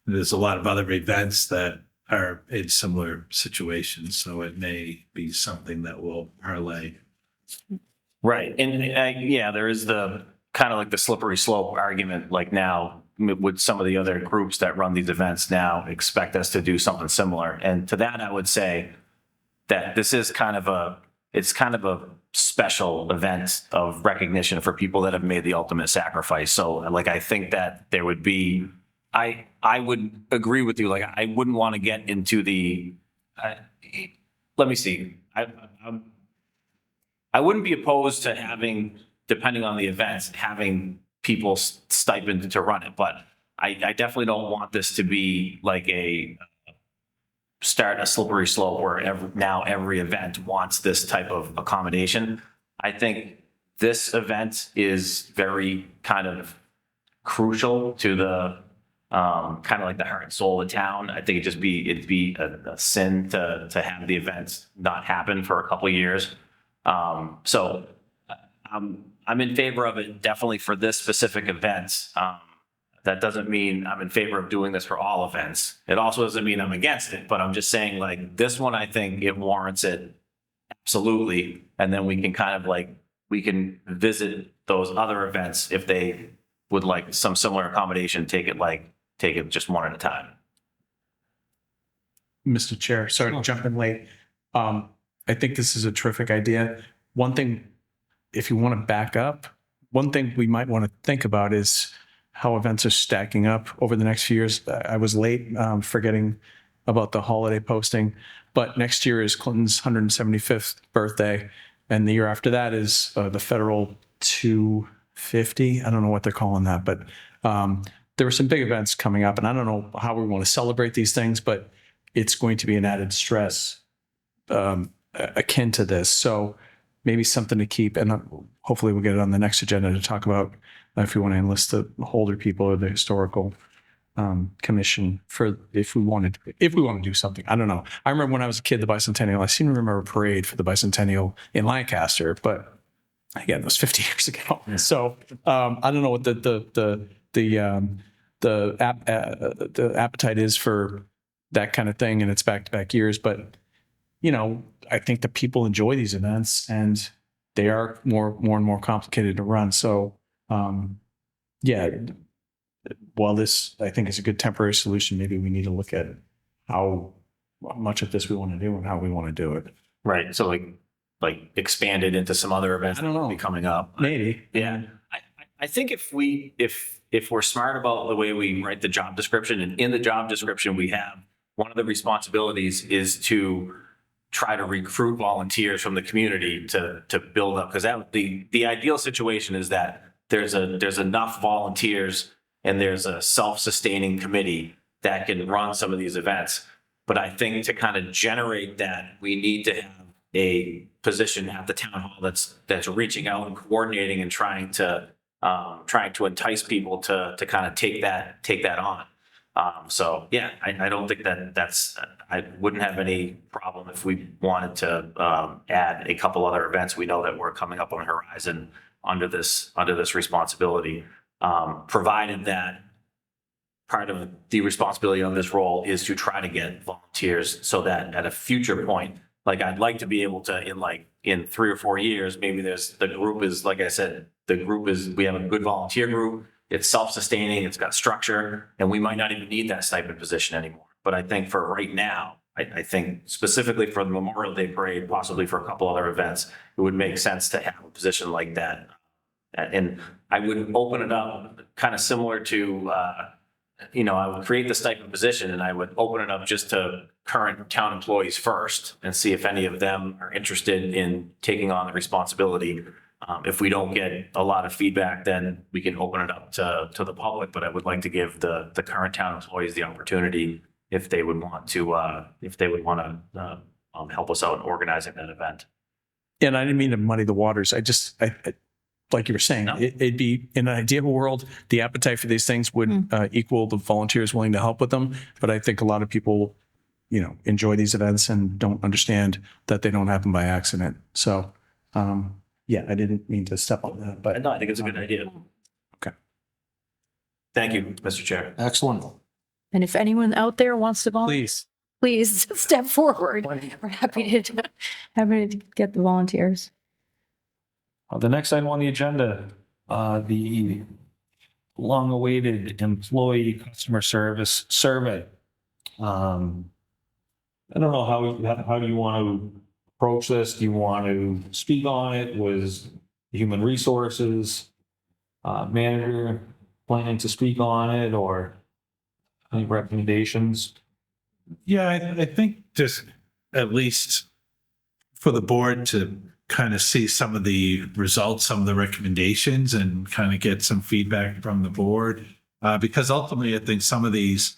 there's a lot of other events that are in similar situations. So it may be something that will parlay. Right. And yeah, there is the kind of like the slippery slope argument, like now with some of the other groups that run these events now expect us to do something similar. And to that, I would say that this is kind of a special event of recognition for people that have made the ultimate sacrifice. So like, I think that there would be, I would agree with you. Like, I wouldn't want to get into let me see. I wouldn't be opposed to having, depending on the events, having people stipend to run it. But I definitely don't want this to be like start a slippery slope where every event wants this type of accommodation. I think this event is very kind of crucial to the kind of like the heart and soul of town. I think it'd be a sin to have the event not happen for a couple of years. So I'm in favor of it definitely for this specific event. That doesn't mean I'm in favor of doing this for all events. It also doesn't mean I'm against it, but I'm just saying, like, this one, I think it warrants it absolutely. And then we can kind of we can visit those other events if they would like some similar accommodation, take it just one at a time. Mr. Chair, sorry to jump in late. I think this is a terrific idea. One thing, if you want to back up, one thing we might want to think about is how events are stacking up over the next few years. I was late forgetting about the holiday posting, but next year is Clinton's 175th birthday. And the year after that is the federal 250. I don't know what they're calling that, but there are some big events coming up, and I don't know how we want to celebrate these things, but it's going to be an added stress akin to this. So maybe something to keep, and hopefully we'll get it on the next agenda to talk about if we want to enlist the Holder people or the historical commission for if we want to do something. I don't know. I remember when I was a kid, the bicentennial. I seem to remember a parade for the bicentennial in Lancaster, but again, that was 50 years ago. So I don't know what the appetite is for that kind of thing, and it's back-to-back years. But I think that people enjoy these events, and they are more and more complicated to run. So yeah, while this I think is a good temporary solution, maybe we need to look at how much of this we want to do and how we want to do it. Right. So like expand it into some other events I don't know. that will be coming up. Maybe. Yeah. I think if we're smart about the way we write the job description, and in the job description we have one of the responsibilities is to try to recruit volunteers from the community to build up, because the ideal situation is that there's enough volunteers and there's a self-sustaining committee that can run some of these events. But I think to kind of generate that, we need to have a position at the town hall that's reaching out and coordinating and trying to entice people to kind of take that on. So yeah, I don't think I wouldn't have any problem if we wanted to add a couple other events we know that were coming up on the horizon under this responsibility, provided that part of the responsibility of this role is to try to get volunteers so that at a future point, Like, I'd like to be able to, in 3 or 4 years, maybe the group is, like I said, we have a good volunteer group. It's self-sustaining, it's got structure, and we might not even need that stipend position anymore. But I think for right now, I think specifically for the Memorial Day Parade, possibly for a couple other events, it would make sense to have a position like that. And I would open it up kind of similar to, I would create the stipend position and I would open it up just to current town employees first and see if any of them are interested in taking on the responsibility. If we don't get a lot of feedback, then we can open it up to the public, but I would like to give the current town employees the opportunity if they would want to, help us out in organizing that event. And I didn't mean to muddy the waters. I like you were saying, No. it'd be in an ideal world, the appetite for these things would equal the volunteers willing to help with them. But I think a lot of people, enjoy these events and don't understand that they don't happen by accident. So, yeah, I didn't mean to step on that, but No, I think it's a good idea. Okay. Thank you, Mr. Chair. Excellent. And if anyone out there wants to volunteer, Please. please step forward. We're happy to get the volunteers. The next item on the agenda, the long-awaited employee customer service survey. I don't know how do you want to approach this? Do you want to speak on it? Was human resources manager planning to speak on it, or any recommendations? Yeah, I think just at least for the board to kind of see some of the results, some of the recommendations, and kind of get some feedback from the board. Because ultimately, I think some of these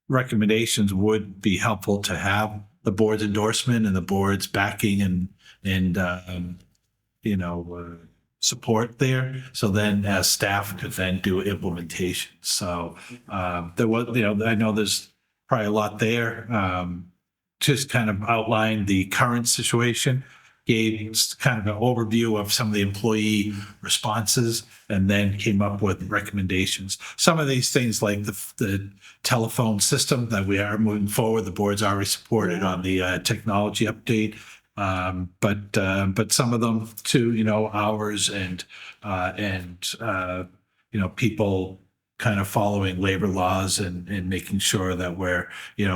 recommendations would be helpful to have the board's endorsement and the board's backing and support there. So then as staff could then do implementation. So there was, I know there's probably a lot there. Just kind of outlined the current situation, gave kind of an overview of some of the employee responses, and then came up with recommendations. Some of these things like the telephone system that we are moving forward, the board's already supported on the technology update. But some of them too, hours and people kind of following labor laws and making sure that we're,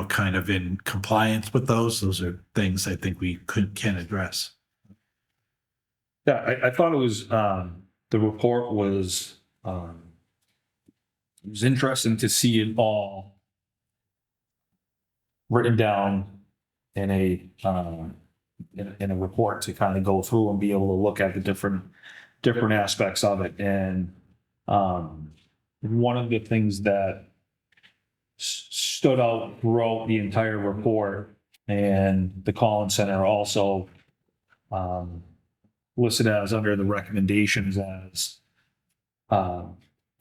kind of in compliance with those. Those are things I think we can address. Yeah, I thought it was, the report was, it was interesting to see it all written down in a report to kind of go through and be able to look at the different aspects of it. And, one of the things that stood out throughout the entire report, and the Collins Center also, listed as under the recommendations as,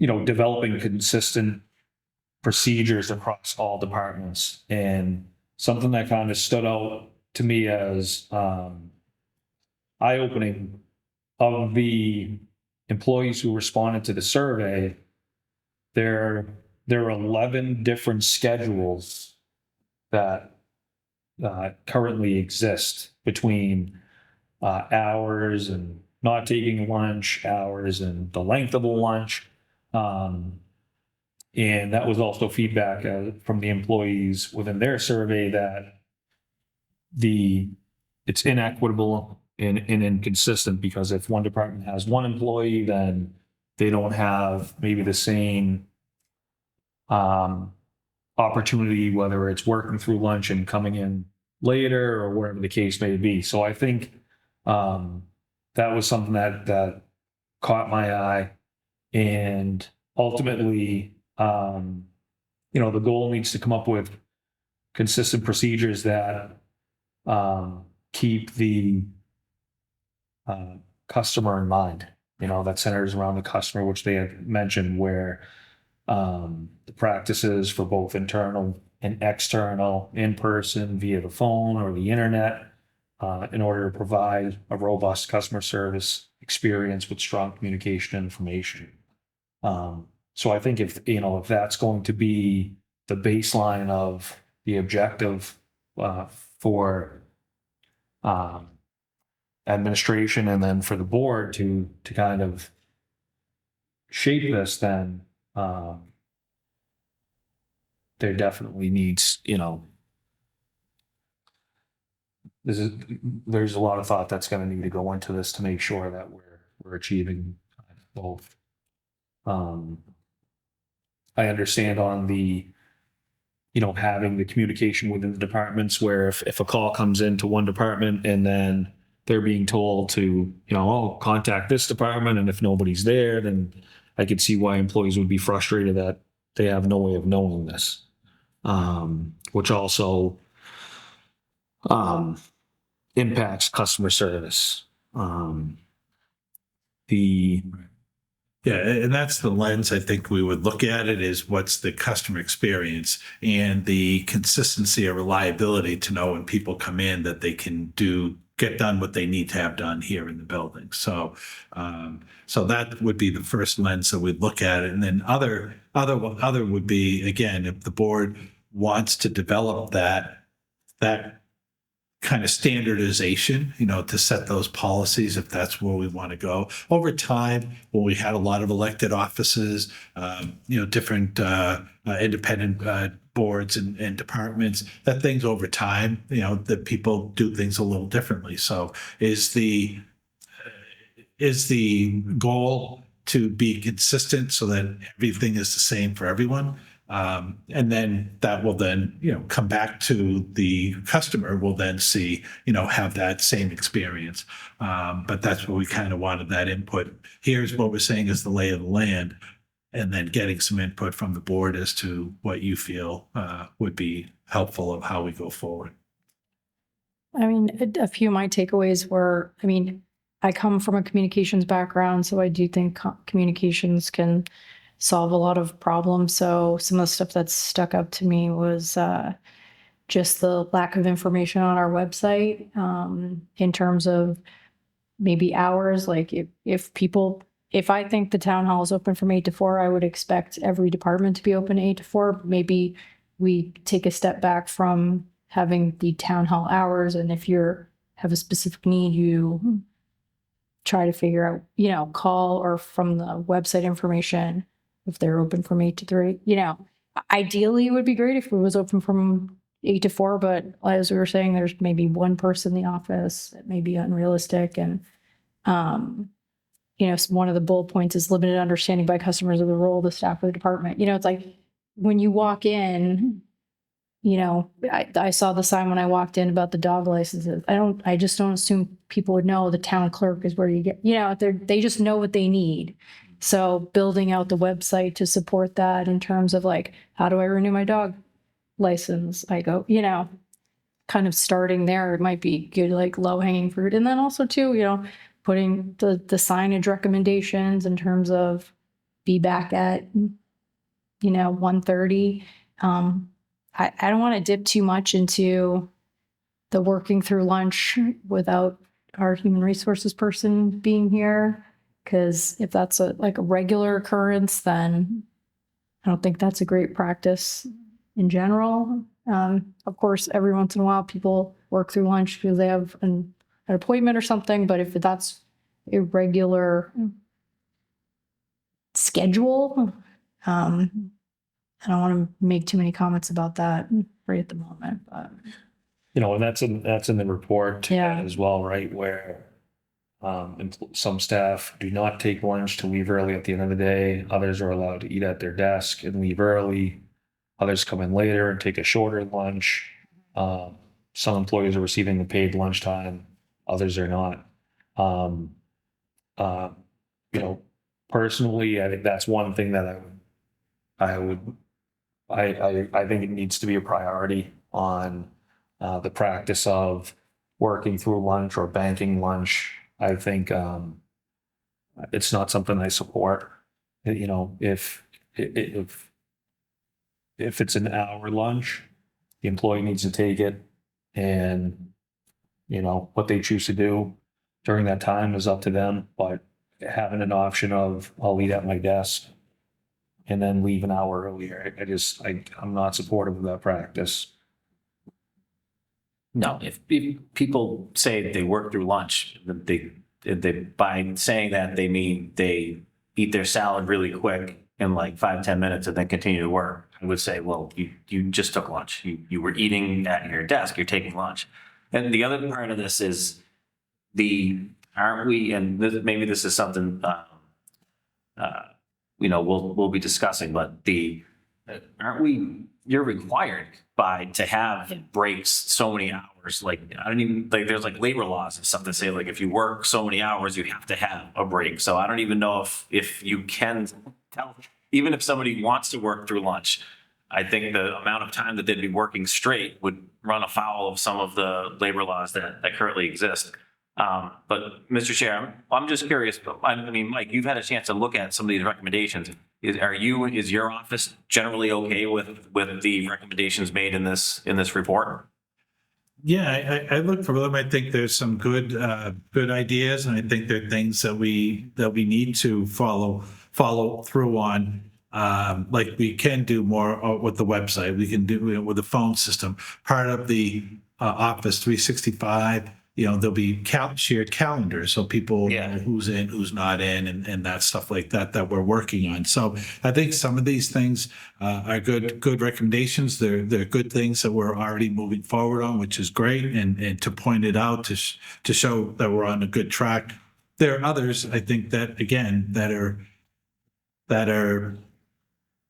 developing consistent procedures across all departments. And something that kind of stood out to me as eye-opening, of the employees who responded to the survey, there are 11 different schedules that currently exist between hours and not taking lunch, hours and the length of a lunch. And that was also feedback from the employees within their survey that it's inequitable and inconsistent, because if one department has one employee, then they don't have maybe the same opportunity, whether it's working through lunch and coming in later or whatever the case may be. So I think that was something that caught my eye, and ultimately, the goal needs to come up with consistent procedures that keep the customer in mind, that centers around the customer, which they have mentioned, where the practices for both internal and external, in person, via the phone or the internet, in order to provide a robust customer service experience with strong communication and information. So I think if that's going to be the baseline of the objective for administration and then for the board to kind of shape this, then there definitely needs, there's a lot of thought that's going to need to go into this to make sure that we're achieving both. I understand on the, having the communication within the departments where if a call comes into one department and then they're being told to, oh, contact this department, and if nobody's there, then I could see why employees would be frustrated that they have no way of knowing this. Which also impacts customer service. Yeah, and that's the lens I think we would look at it, is what's the customer experience and the consistency or reliability to know when people come in that they can get done what they need to have done here in the building. So that would be the first lens that we'd look at it. And then other would be, again, if the board wants to develop that kind of standardization, to set those policies, if that's where we want to go. Over time, when we had a lot of elected offices, different independent boards and departments, that things over time, that people do things a little differently. So is the goal to be consistent so that everything is the same for everyone? And then that will then, come back to the customer will then see, have that same experience. But that's what we kind of wanted, that input. Here's what we're saying is the lay of the land, and then getting some input from the board as to what you feel would be helpful of how we go forward. I mean, a few of my takeaways were, I come from a communications background, so I do think communications can solve a lot of problems. So some of the stuff that stuck up to me was just the lack of information on our website in terms of maybe hours. Like if I think the town hall is open from 8 to 4, I would expect every department to be open 8 to 4. Maybe we take a step back from having the town hall hours, and if have a specific need, you try to figure out, call or from the website information if they're open from 8 to 3. Ideally it would be great if it was open from 8 to 4, but as we were saying, there's maybe one person in the office. It may be unrealistic. And one of the bullet points is limited understanding by customers of the role of the staff of the department. It's like when you walk in, I saw the sign when I walked in about the dog licenses. I just don't assume people would know the town clerk is where you get, they just know what they need. So building out the website to support that in terms of like, how do I renew my dog license? I go, kind of starting there, it might be good, like low hanging fruit. And then also too, putting the signage recommendations in terms of be back at, 1:30. I don't want to dip too much into the working through lunch without our human resources person being here. Because if that's a regular occurrence, then I don't think that's a great practice in general. Of course, every once in a while, people work through lunch because they have an appointment or something. But if that's a regular schedule, I don't want to make too many comments about that right at the moment. But and that's in the report Yeah. as well, right? Where and some staff do not take lunch to leave early at the end of the day. Others are allowed to eat at their desk and leave early. Others come in later and take a shorter lunch. Some employees are receiving the paid lunchtime. Others are not. Personally, I think that's one thing that I think it needs to be a priority on the practice of working through lunch or banking lunch. I think it's not something I support. If it's an hour lunch, the employee needs to take it, and what they choose to do during that time is up to them. But having an option of I'll eat at my desk and then leave an hour earlier, I'm not supportive of that practice. No, if people say they work through lunch, they by saying that they mean they eat their salad really quick in like 5-10 minutes and then continue to work. I would say, well, you just took lunch. You were eating at your desk. You're taking lunch. And the other part of this is aren't we? And maybe this is something we'll be discussing, but aren't we? You're required to have breaks so many hours. Like I don't even like there's like labor laws and stuff that say like if you work so many hours you have to have a break. So I don't even know if you can tell, even if somebody wants to work through lunch. I think the amount of time that they'd be working straight would run afoul of some of the labor laws that currently exist. But Mr. Chair, I'm just curious. I mean, Mike, you've had a chance to look at some of these recommendations. Is your office generally okay with the recommendations made in this report? Yeah, I look for them. I think there's some good ideas, and I think there are things that we need to follow through on. Like we can do more with the website. We can do it with the phone system. Part of the Office 365. There'll be shared calendars, so people know who's in, who's not in, and that stuff like that we're working on. So I think some of these things are good recommendations. They're good things that we're already moving forward on, which is great, and to point it out to show that we're on a good track. There are others, I think, that again that are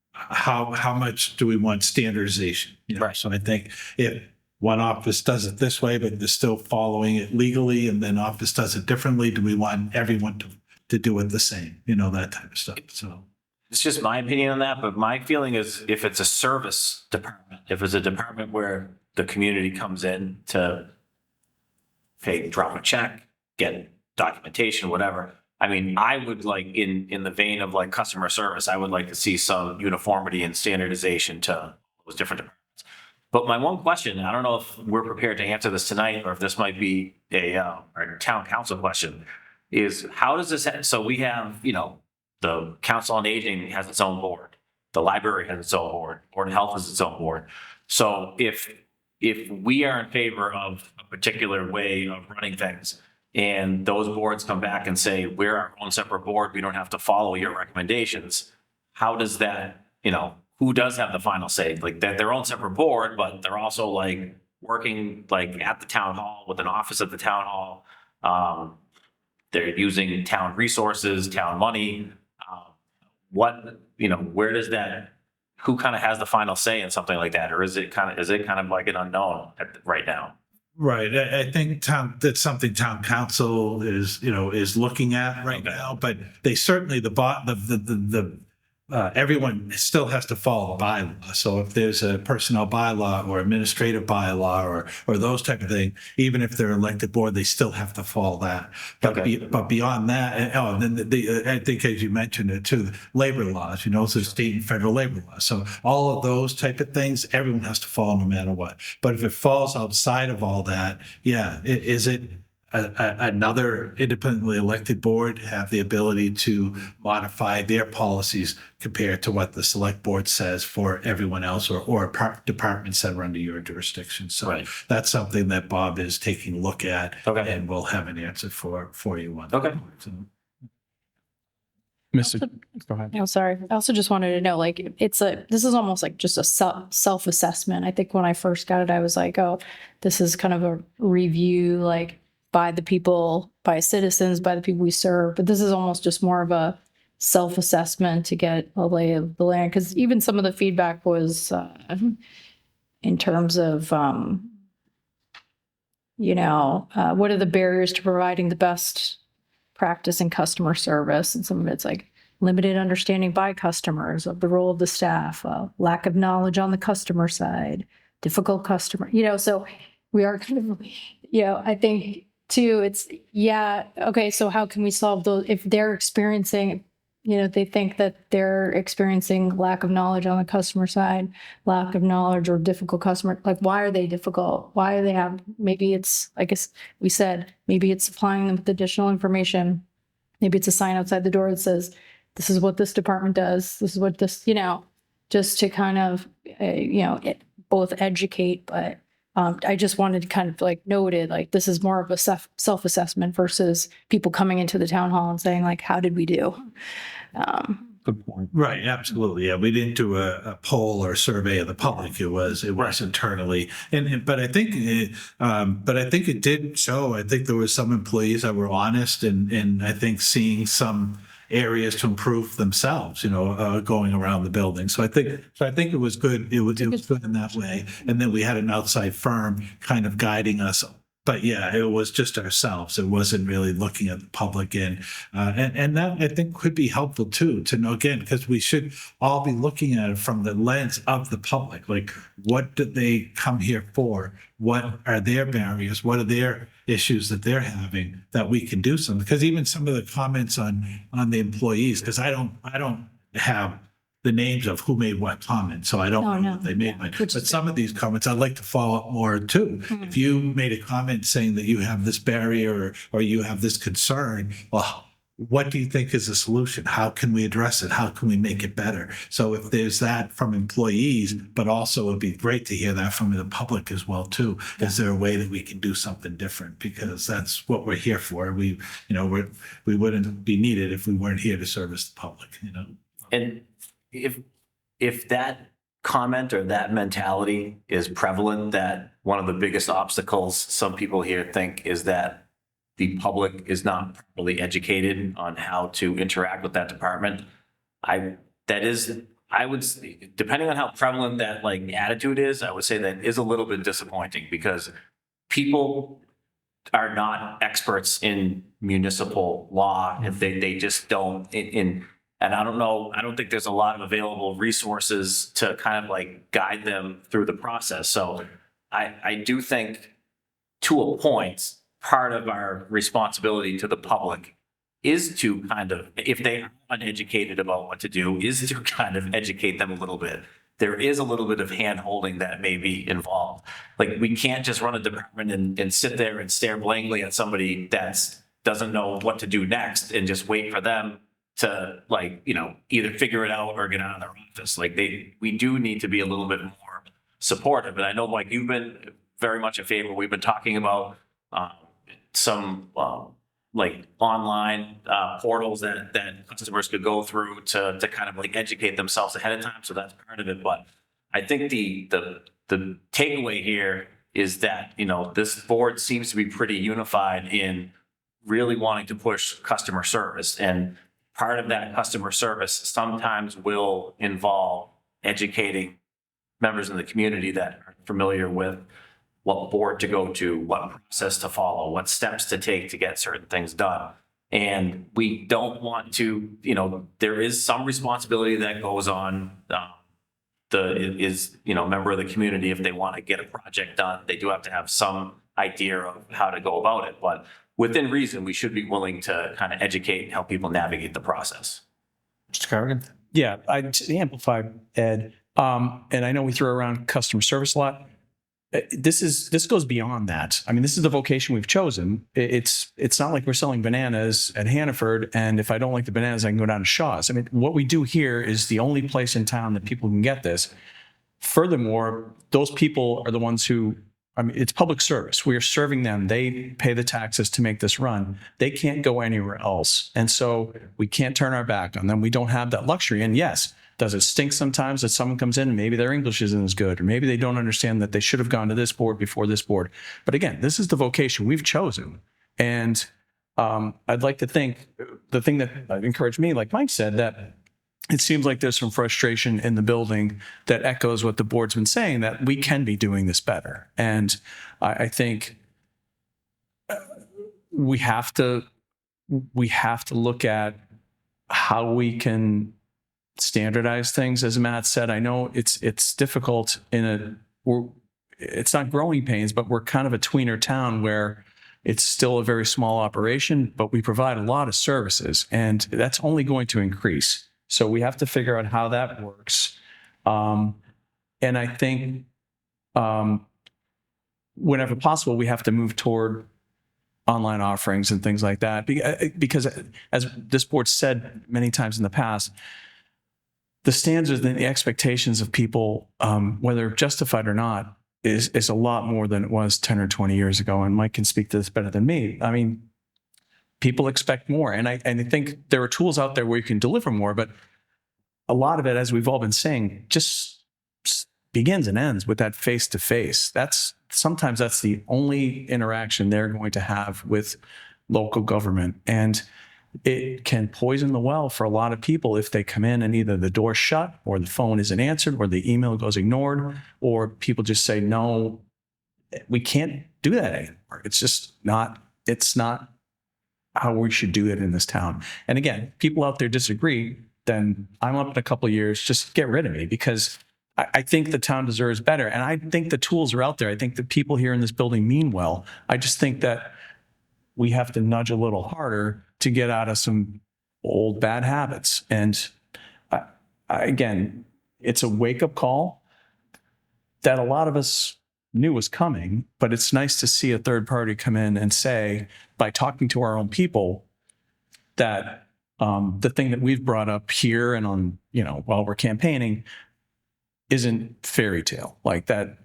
how much do we want standardization? Right. So I think if one office does it this way, but they're still following it legally, and then office does it differently. Do we want everyone to do it the same? That type of stuff. So it's just my opinion on that, but my feeling is if it's a service department, if it's a department where the community comes in to pay, drop a check, get documentation, whatever. I mean, I would like in the vein of like customer service, I would like to see some uniformity and standardization to those different departments. But my one question, I don't know if we're prepared to answer this tonight or if this might be a town council question, is how does this, so we have, the Council on Aging has its own board. The library has its own board. Board of Health has its own board. So if we are in favor of a particular way of running things and those boards come back and say, we're our own separate board, we don't have to follow your recommendations, how does that, who does have the final say? Like they're their own separate board, but they're also like working like at the town hall with an office at the town hall. They're using town resources, town money. Where does that, who kind of has the final say in something like that? Or is it kind of like an unknown right now? Right. I think that's something town council is looking at right now, but they certainly, everyone still has to follow the bylaw. So if there's a personnel bylaw or administrative bylaw or those type of thing, even if they're elected board, they still have to follow that. But beyond that, I think as you mentioned it too, labor laws, so state and federal labor laws. So all of those type of things, everyone has to follow no matter what. But if it falls outside of all that, is it another independently elected board have the ability to modify their policies compared to what the select board says for everyone else or departments that are under your jurisdiction. So that's something that Bob is taking a look at, and we'll have an answer for you on. Okay. Mr. Go ahead. Oh, sorry. I also just wanted to know, like, this is almost like just a self-assessment. I think when I first got it, I was like, oh, this is kind of a review, like, by the people, by citizens, by the people we serve. But this is almost just more of a self-assessment to get a lay of the land. Because even some of the feedback was in terms of, what are the barriers to providing the best practice in customer service? And some of it's like limited understanding by customers of the role of the staff, lack of knowledge on the customer side, difficult customer, so we are kind of, I think, too, it's, okay, so how can we solve those if they're experiencing, they think that they're experiencing lack of knowledge on the customer side, lack of knowledge or difficult customer, like why are they difficult? Why do they have, maybe it's, I guess we said, maybe it's supplying them with additional information. Maybe it's a sign outside the door that says, this is what this department does. This is what this, just to kind of, both educate, but I just wanted to kind of like noted, like, this is more of a self-assessment versus people coming into the town hall and saying like, how did we do? Good point. Right, absolutely. Yeah, we didn't do a poll or survey of the public. It was internally, but I think it did show. I think there was some employees that were honest, and I think seeing some areas to improve themselves. Going around the building. So I think it was good. It was good in that way. And then we had an outside firm kind of guiding us. But yeah, it was just ourselves. It wasn't really looking at the public, and that I think could be helpful too, to know, again, because we should all be looking at it from the lens of the public. Like, what did they come here for? What are their barriers? What are their issues that they're having that we can do something? Because even some of the comments on the employees, because I don't have the names of who made what comment, so I don't know what they made. But some of these comments, I'd like to follow up more too. If you made a comment saying that you have this barrier or you have this concern, well, what do you think is the solution? How can we address it? How can we make it better? So if there's that from employees, but also it'd be great to hear that from the public as well too. Is there a way that we can do something different? Because that's what we're here for. We wouldn't be needed if we weren't here to service the public. And if that comment or that mentality is prevalent, that one of the biggest obstacles some people here think is that the public is not properly educated on how to interact with that department, I would say, depending on how prevalent that like attitude is, I would say that is a little bit disappointing, because people are not experts in municipal law if they just don't and I don't think there's a lot of available resources to kind of like guide them through the process. So I do think, to a point, part of our responsibility to the public is to kind of, if they are uneducated about what to do, is to kind of educate them a little bit. There is a little bit of hand-holding that may be involved. Like, we can't just run a department and sit there and stare blankly at somebody that doesn't know what to do next and just wait for them to either figure it out or get out of their office. We do need to be a little bit more supportive. And I know, Mike, you've been very much in favor. We've been talking about some online portals that customers could go through to kind of like educate themselves ahead of time. So that's part of it. But I think the takeaway here is that, this board seems to be pretty unified in really wanting to push customer service. And part of that customer service sometimes will involve educating members in the community that are familiar with what board to go to, what process to follow, what steps to take to get certain things done. And we don't want to, there is some responsibility that goes on member of the community. If they want to get a project done, they do have to have some idea of how to go about it. But within reason, we should be willing to kind of educate and help people navigate the process. Mr. Carrigan? Yeah, I'd amplify, Ed. And I know we throw around customer service a lot. This goes beyond that. I mean, this is the vocation we've chosen. It's not like we're selling bananas at Hannaford, and if I don't like the bananas, I can go down to Shaw's. I mean, what we do here is the only place in town that people can get this. Furthermore, those people are the ones who, it's public service. We are serving them. They pay the taxes to make this run. They can't go anywhere else. And so we can't turn our back on them. We don't have that luxury. And yes, does it stink sometimes that someone comes in and maybe their English isn't as good, or maybe they don't understand that they should have gone to this board before this board. But again, this is the vocation we've chosen. And I'd like to think the thing that encouraged me, like Mike said, that it seems like there's some frustration in the building that echoes what the board's been saying, that we can be doing this better. And I think we have to look at how we can standardize things. As Matt said, I know it's difficult it's not growing pains, but we're kind of a tweener town where it's still a very small operation, but we provide a lot of services, and that's only going to increase. So we have to figure out how that works. And I think whenever possible, we have to move toward online offerings and things like that. Because as this board said many times in the past, the standards and the expectations of people, whether justified or not, is a lot more than it was 10 or 20 years ago. And Mike can speak to this better than me. I mean, people expect more. And I think there are tools out there where you can deliver more, but a lot of it, as we've all been saying, just begins and ends with that face to face. Sometimes that's the only interaction they're going to have with local government. And it can poison the well for a lot of people if they come in and either the door's shut or the phone isn't answered or the email goes ignored, or people just say, no, we can't do that anymore. It's not how we should do it in this town. And again, people out there disagree, then I'm up in a couple of years, just get rid of me, because I think the town deserves better. And I think the tools are out there. I think the people here in this building mean well. I just think that we have to nudge a little harder to get out of some old bad habits. And again, it's a wake-up call that a lot of us knew was coming, but it's nice to see a third party come in and say, by talking to our own people, that the thing that we've brought up here and on, while we're campaigning isn't fairy tale. Like that,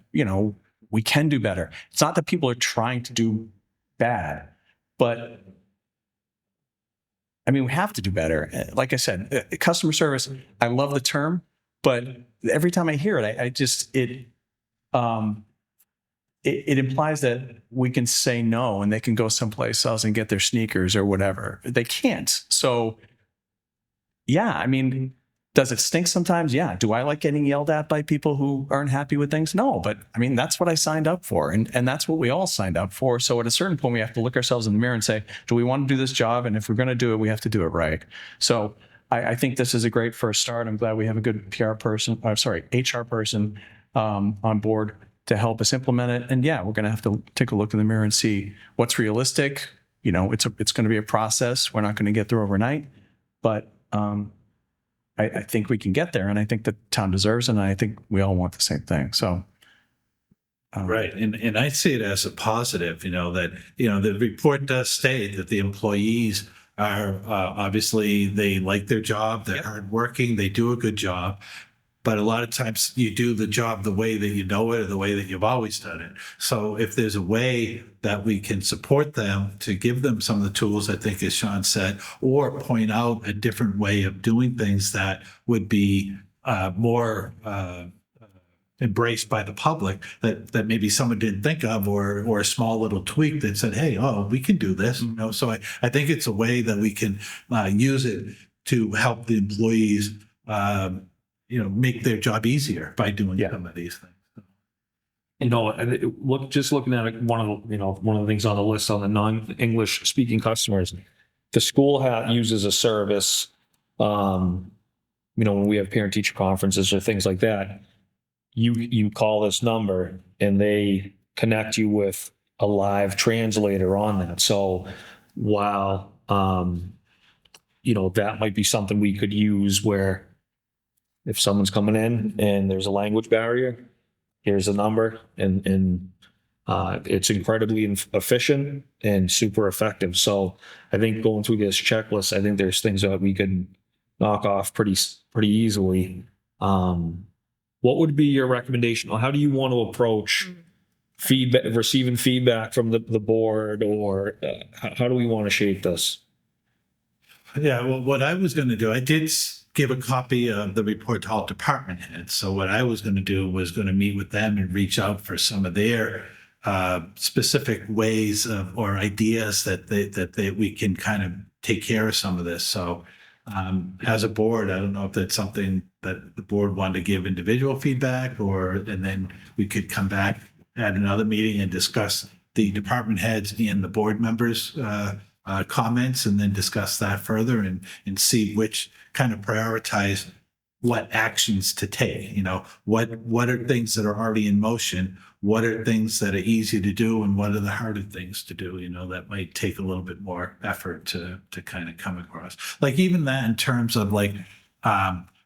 we can do better. It's not that people are trying to do bad, but I mean, we have to do better. Like I said, customer service, I love the term, but every time I hear it, it implies that we can say no and they can go someplace else and get their sneakers or whatever. They can't. So yeah, I mean, does it stink sometimes? Yeah. Do I like getting yelled at by people who aren't happy with things? No, but I mean, that's what I signed up for. And that's what we all signed up for. So at a certain point, we have to look ourselves in the mirror and say, do we want to do this job? And if we're going to do it, we have to do it right. So I think this is a great first start. I'm glad we have a good HR person on board to help us implement it. And yeah, we're going to have to take a look in the mirror and see what's realistic. It's going to be a process. We're not going to get through overnight, but I think we can get there, and I think the town deserves it, and I think we all want the same thing. So, right, and I see it as a positive. That the report does state that the employees are obviously they like their job, they're hardworking, they do a good job. But a lot of times you do the job the way that you know it or the way that you've always done it. So if there's a way that we can support them to give them some of the tools, I think, as Sean said, or point out a different way of doing things that would be more embraced by the public that maybe someone didn't think of, or a small little tweak that said, hey, we can do this. So I think it's a way that we can use it to help the employees make their job easier by doing some of these things. Looking at one of the things on the list on the non-English speaking customers, the school uses a service. When we have parent-teacher conferences or things like that, you call this number and they connect you with a live translator on that. So while that might be something we could use where if someone's coming in and there's a language barrier, here's a number, and it's incredibly efficient and super effective. So I think going through this checklist, I think there's things that we could knock off pretty easily. What would be your recommendation? How do you want to approach receiving feedback from the board, or how do we want to shape this? Yeah, well, what I was going to do, I did give a copy of the report to all department heads. So what I was going to do was going to meet with them and reach out for some of their specific ways or ideas that we can kind of take care of some of this. So as a board, I don't know if that's something that the board wanted to give individual feedback, and then we could come back at another meeting and discuss the department heads and the board members' comments, and then discuss that further and see which kind of prioritize what actions to take. What are things that are already in motion? What are things that are easy to do, and what are the harder things to do? That might take a little bit more effort to kind of come across. Like even that in terms of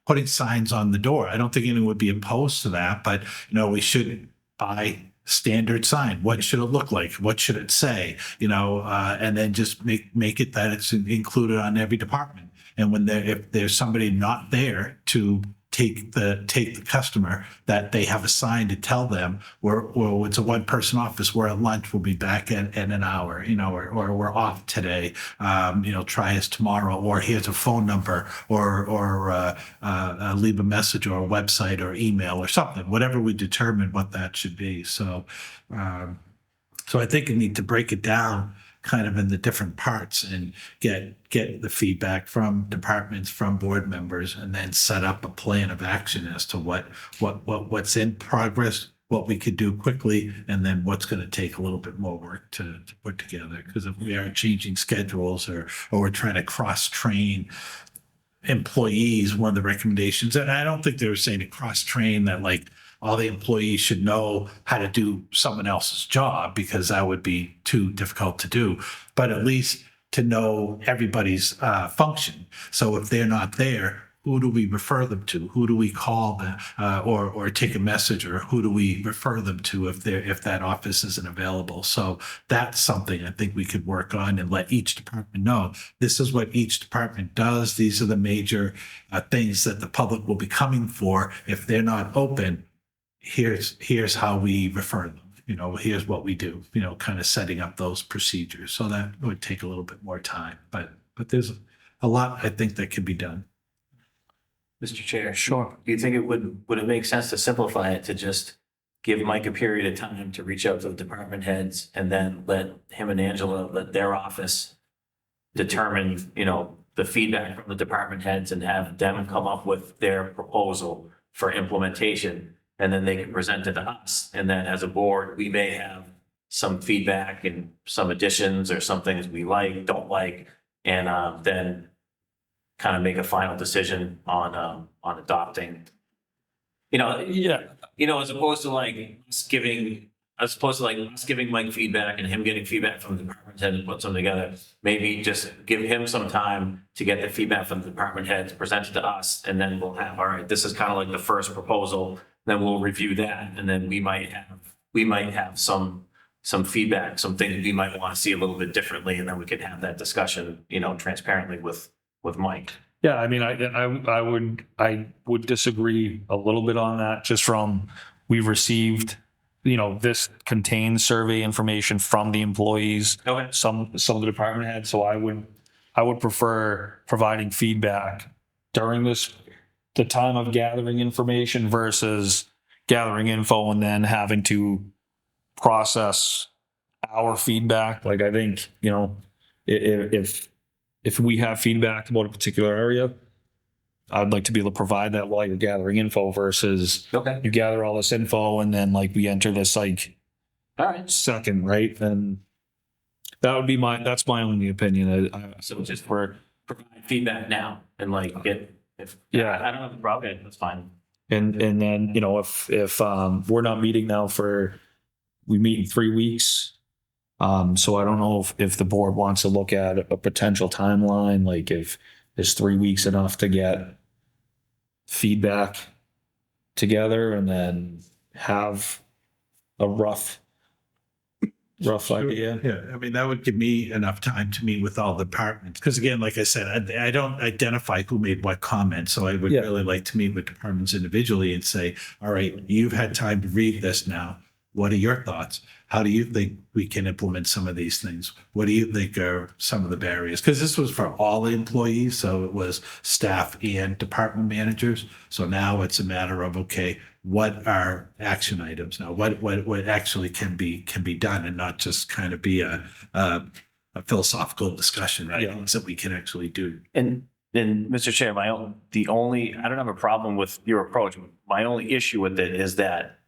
putting signs on the door. I don't think anyone would be opposed to that, but we should buy standard sign. What should it look like? What should it say? And then just make it that it's included on every department. And if there's somebody not there to take the customer that they have assigned to tell them, well, it's a one-person office, we're at lunch, we'll be back in an hour, or we're off today, try us tomorrow, or here's a phone number, or leave a message or a website or email or something, whatever we determine what that should be. So I think you need to break it down kind of in the different parts and get the feedback from departments, from board members, and then set up a plan of action as to what's in progress, what we could do quickly, and then what's going to take a little bit more work to put together. Because if we are changing schedules or we're trying to cross-train employees, one of the recommendations, and I don't think they were saying to cross-train that like all the employees should know how to do someone else's job, because that would be too difficult to do, but at least to know everybody's function. So if they're not there, who do we refer them to? Who do we call them, or take a message, or who do we refer them to if that office isn't available? So that's something I think we could work on and let each department know. This is what each department does. These are the major things that the public will be coming for. If they're not open, here's how we refer them. Here's what we do. Kind of setting up those procedures. So that would take a little bit more time, but there's a lot I think that could be done. Mr. Chair. Sure. Do you think would it make sense to simplify it to just give Mike a period of time to reach out to the department heads, and then let him and Angela, let their office determine, the feedback from the department heads, and have them come up with their proposal for implementation, and then they can present it to us. And then as a board, we may have some feedback and some additions or some things we like, don't like, and then kind of make a final decision on adopting, as opposed to like us giving Mike feedback and him getting feedback from the department head and put something together. Maybe just give him some time to get the feedback from the department heads, present it to us, and then we'll have, all right, this is kind of like the first proposal. Then we'll review that, and then we might have some feedback, some things we might want to see a little bit differently, and then we could have that discussion, transparently with Mike. Yeah, I mean, I would disagree a little bit on that, just from, we've received, this contains survey information from the employees. Okay. Some of the department heads. So I would prefer providing feedback during the time of gathering information versus gathering info and then having to process our feedback. Like, I think, if we have feedback about a particular area, I'd like to be able to provide that while you're gathering info versus you gather all this info and then like we enter this like all right second, right? And that's my only opinion. So just for provide feedback now and like I don't have a problem. That's fine. And then, if we're not meeting now we meet in 3 weeks. So I don't know if the board wants to look at a potential timeline, like if is 3 weeks enough to get feedback together and then have a rough idea. Yeah, I mean, that would give me enough time to meet with all the departments. Because again, like I said, I don't identify who made what comment. So I would really like to meet with departments individually and say, all right, you've had time to read this now. What are your thoughts? How do you think we can implement some of these things? What do you think are some of the barriers? Because this was for all the employees, so it was staff and department managers. So now it's a matter of, okay, what are action items now? What actually can be done, and not just kind of be a philosophical discussion, right? Things that we can actually do. And Mr. Chair, I don't have a problem with your approach. My only issue with it is that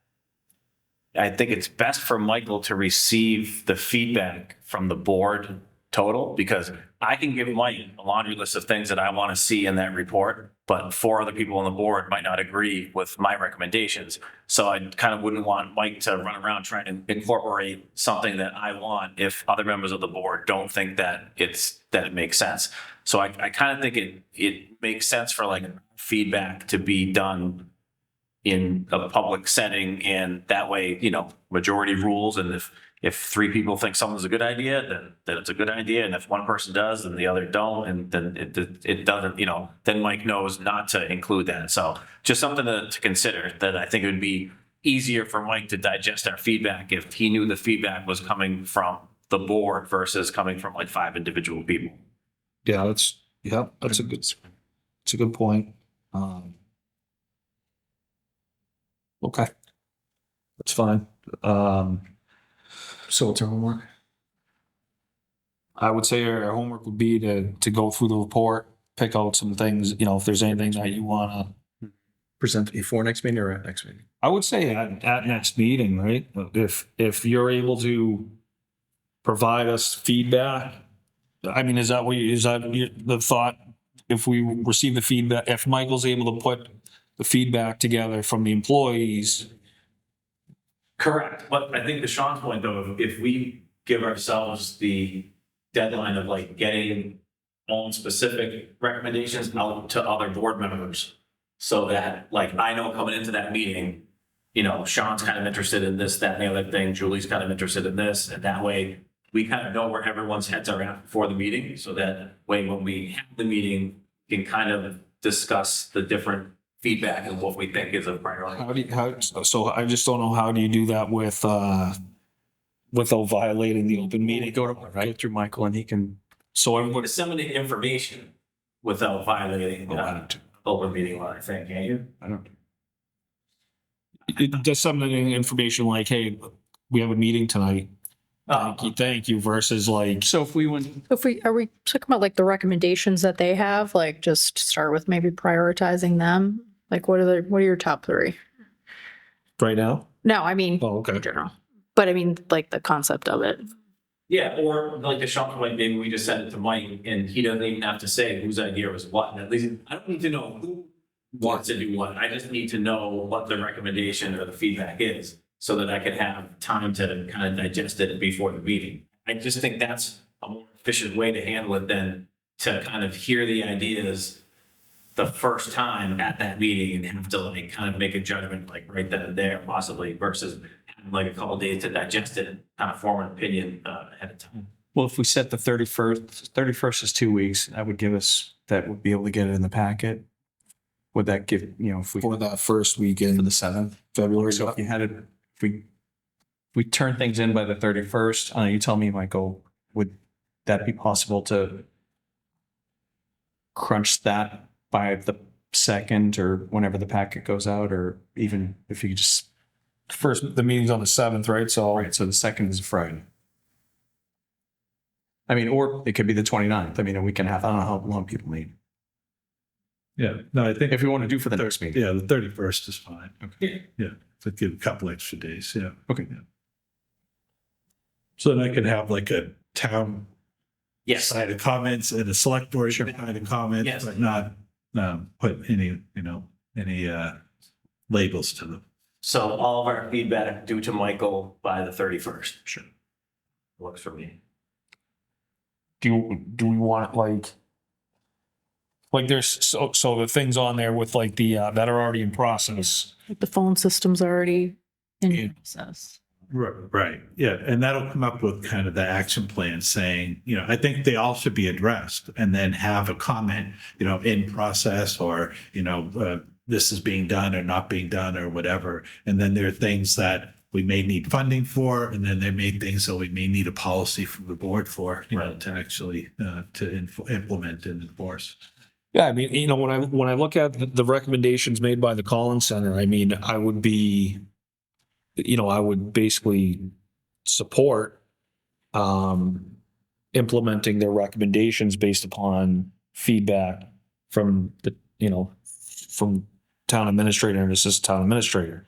I think it's best for Michael to receive the feedback from the board total, because I can give Mike a laundry list of things that I want to see in that report, but 4 other people on the board might not agree with my recommendations. So I kind of wouldn't want Mike to run around trying to incorporate something that I want if other members of the board don't think that it makes sense. So I kind of think it makes sense for like feedback to be done in a public setting, and that way, majority rules. And if 3 people think something's a good idea, then it's a good idea. And if one person does and the other don't, and then it doesn't, then Mike knows not to include that. So just something to consider, that I think it would be easier for Mike to digest our feedback if he knew the feedback was coming from the board versus coming from like 5 individual people. Yeah, that's a good point. Okay. That's fine. So what's our homework? I would say our homework would be to go through the report, pick out some things, if there's anything that you wanna. Present before next meeting or at next meeting? I would say at next meeting, right? If you're able to provide us feedback, I mean, is that the thought? If we receive the feedback, if Michael's able to put the feedback together from the employees. Correct. But I think to Sean's point though, if we give ourselves the deadline of like getting own specific recommendations out to other board members, so that like I know coming into that meeting, Sean's kind of interested in this, that, and the other thing, Julie's kind of interested in this, and that way we kind of know where everyone's heads are at before the meeting, so that way when we have the meeting, we can kind of discuss the different feedback and what we think is a priority. So I just don't know, how do you do that without violating the open meeting? Go through Michael and he can. So everybody, Disseminate information without violating the open meeting law, I think, can't you? I don't. disseminating information like, hey, we have a meeting tonight. Thank you, versus like. So if we went, Are we talking about like the recommendations that they have, like just start with maybe prioritizing them? Like what are your top 3? Right now? No, I mean, Oh, okay. in general, but I mean, like the concept of it. Yeah, or like the Sean point, maybe we just send it to Mike and he doesn't even have to say whose idea was what. And at least I don't need to know who wants to do what. I just need to know what the recommendation or the feedback is, so that I can have time to kind of digest it before the meeting. I just think that's a more efficient way to handle it than to kind of hear the ideas the first time at that meeting and have to like kind of make a judgment like right then and there possibly, versus having like a couple of days to digest it and kind of form an opinion ahead of time. well, if we set the 31st is 2 weeks, that would would be able to get it in the packet. Would that give, if we, For that first weekend. for the 7th? February. So if you had it, if we turn things in by the 31st, you tell me, Michael, would that be possible to crunch that by the 2nd or whenever the packet goes out, or even if you could just, First, the meeting's on the 7th, right? So. right, so the 2nd is a Friday. I mean, or it could be the 29th. I mean, a week and a half. I don't know how long people need. Yeah, no, I think. If we want to do for the next meeting. Yeah, the 31st is fine. Okay. Yeah, so give a couple extra days, yeah. Okay. So then I could have like a town Yes. side of comments and a select board side of comments, Yes. but not put any, labels to them. So all of our feedback due to Michael by the 31st. Sure. Works for me. Do we want like there's so the things on there with like the that are already in process. Like the phone system's already Yeah. in process. Right, yeah, and that'll come up with kind of the action plan saying, I think they all should be addressed, and then have a comment, in process, or, this is being done or not being done or whatever. And then there are things that we may need funding for, and then there may be things that we may need a policy from the board for, to actually implement and enforce. Yeah, I mean, when I look at the recommendations made by the Collins Center, I mean, I would basically support implementing their recommendations based upon feedback from from town administrator and assistant town administrator,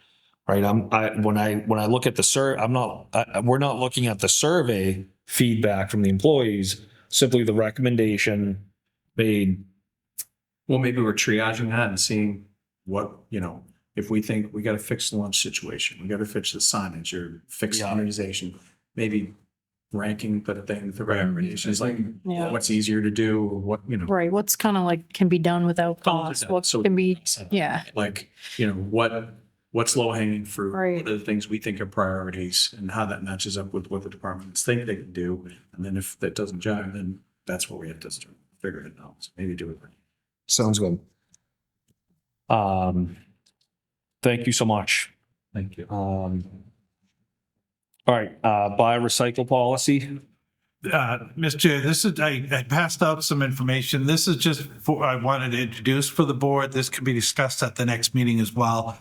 right? When I look at the we're not looking at the survey feedback from the employees, simply the recommendation made. Well, maybe we're triaging that and seeing what, if we think we got to fix the lunch situation, we got to fix the signage or fix the organization, maybe ranking the recommendations, like Yeah. what's easier to do, or what, Right. What's kind of like can be done without cost? What So- can be, yeah. like, what's low hanging fruit, Right. what are the things we think are priorities, and how that matches up with what the departments think they can do. And then if that doesn't jive, then that's where we have to start figuring it out. So maybe do it. Sounds good. Thank you so much. Thank you. All right, buy recycle policy. Mr. Chair, this is, I passed out some information. This is just for, I wanted to introduce for the board. This can be discussed at the next meeting as well.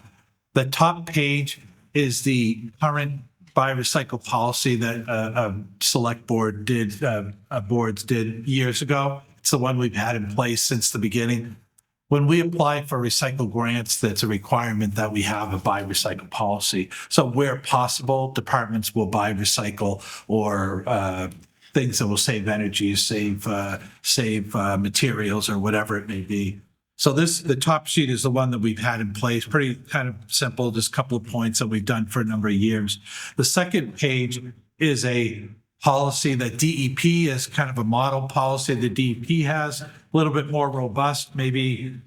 The top page is the current buy recycle policy that select board did, boards did years ago. It's the one we've had in place since the beginning. When we apply for recycle grants, that's a requirement that we have a buy recycle policy. So where possible, departments will buy recycle or things that will save energy, save materials or whatever it may be. So the top sheet is the one that we've had in place, pretty kind of simple, just a couple of points that we've done for a number of years. The second page is a policy that DEP is kind of a model policy that DEP has, a little bit more robust, maybe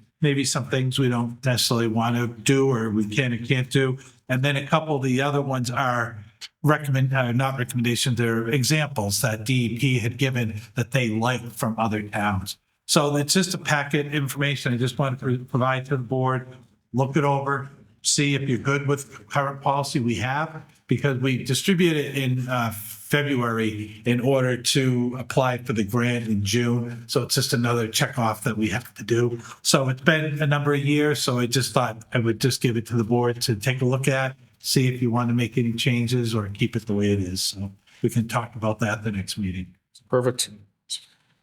some things we don't necessarily want to do or we can and can't do. And then a couple of the other ones are not recommendations, they're examples that DEP had given that they liked from other towns. So it's just a packet information I just wanted to provide to the board. Look it over, see if you're good with the current policy we have, because we distributed it in February in order to apply for the grant in June. So it's just another check off that we have to do. So it's been a number of years. So I just thought I would just give it to the board to take a look at, see if you want to make any changes or keep it the way it is. So we can talk about that at the next meeting. Perfect.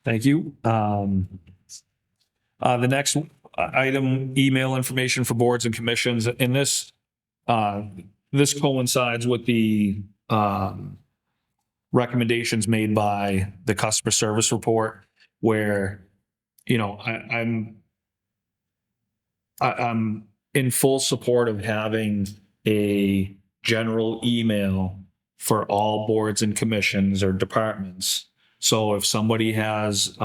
Thank you. The next item, email information for boards and commissions. In this, this coincides with the recommendations made by the customer service report, where, you know, I'm in full support of having a general email for all boards and commissions or departments. So if somebody has,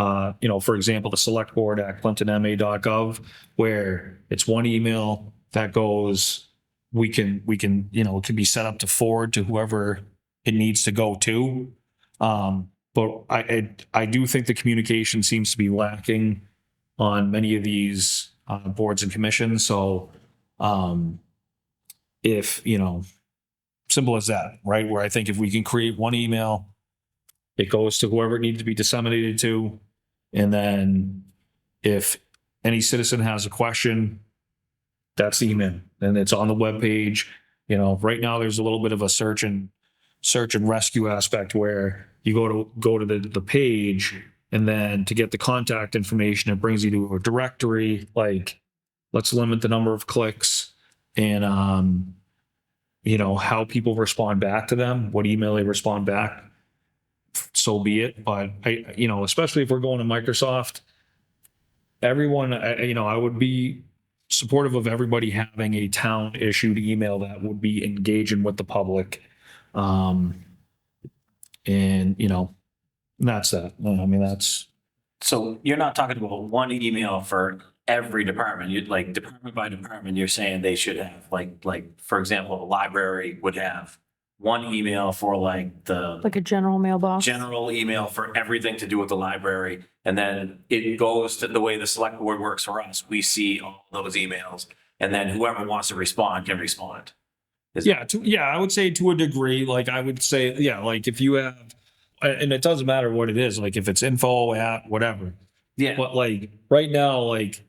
you know, for example, the Selectboard at clintonma.gov, where it's one email that goes, we can, you know, it can be set up to forward to whoever it needs to go to. But I do think the communication seems to be lacking on many of these boards and commissions. So if, you know, simple as that, right? Where I think if we can create one email, it goes to whoever it needs to be disseminated to. And then if any citizen has a question, that's the email, and it's on the webpage. You know, right now there's a little bit of a search and rescue aspect where you go to the page, and then to get the contact information, it brings you to a directory. Like, let's limit the number of clicks and, you know, how people respond back to them, what email they respond back. So be it. But you know, especially if we're going to Microsoft, everyone, you know, I would be supportive of everybody having a town issued email that would be engaging with the public. And you know, that's that. I mean, that's. So you're not talking about one email for every department. You'd like department by department, you're saying they should have like, for example, the library would have one email for like a general mailbox. general email for everything to do with the library. And then it goes to the way the select board works for us. We see all those emails, and then whoever wants to respond can respond. Yeah, I would say to a degree. Like I would say, yeah, like if you have, and it doesn't matter what it is, like if it's info at whatever. Yeah. But like right now, like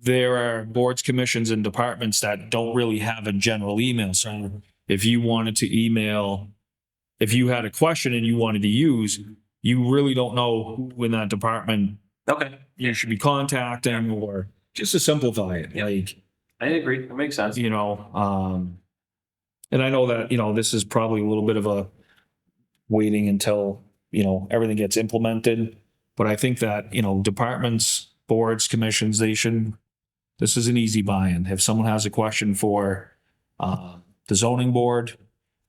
there are boards, commissions, and departments that don't really have a general email. So if you wanted to email, if you had a question and you wanted to use, you really don't know who in that department Okay. you should be contacting, or just to simplify it. Yeah. Like, I agree. That makes sense. you know, and I know that, you know, this is probably a little bit of a waiting until, you know, everything gets implemented. But I think that, you know, departments, boards, commissions, this is an easy buy-in. If someone has a question for the zoning board,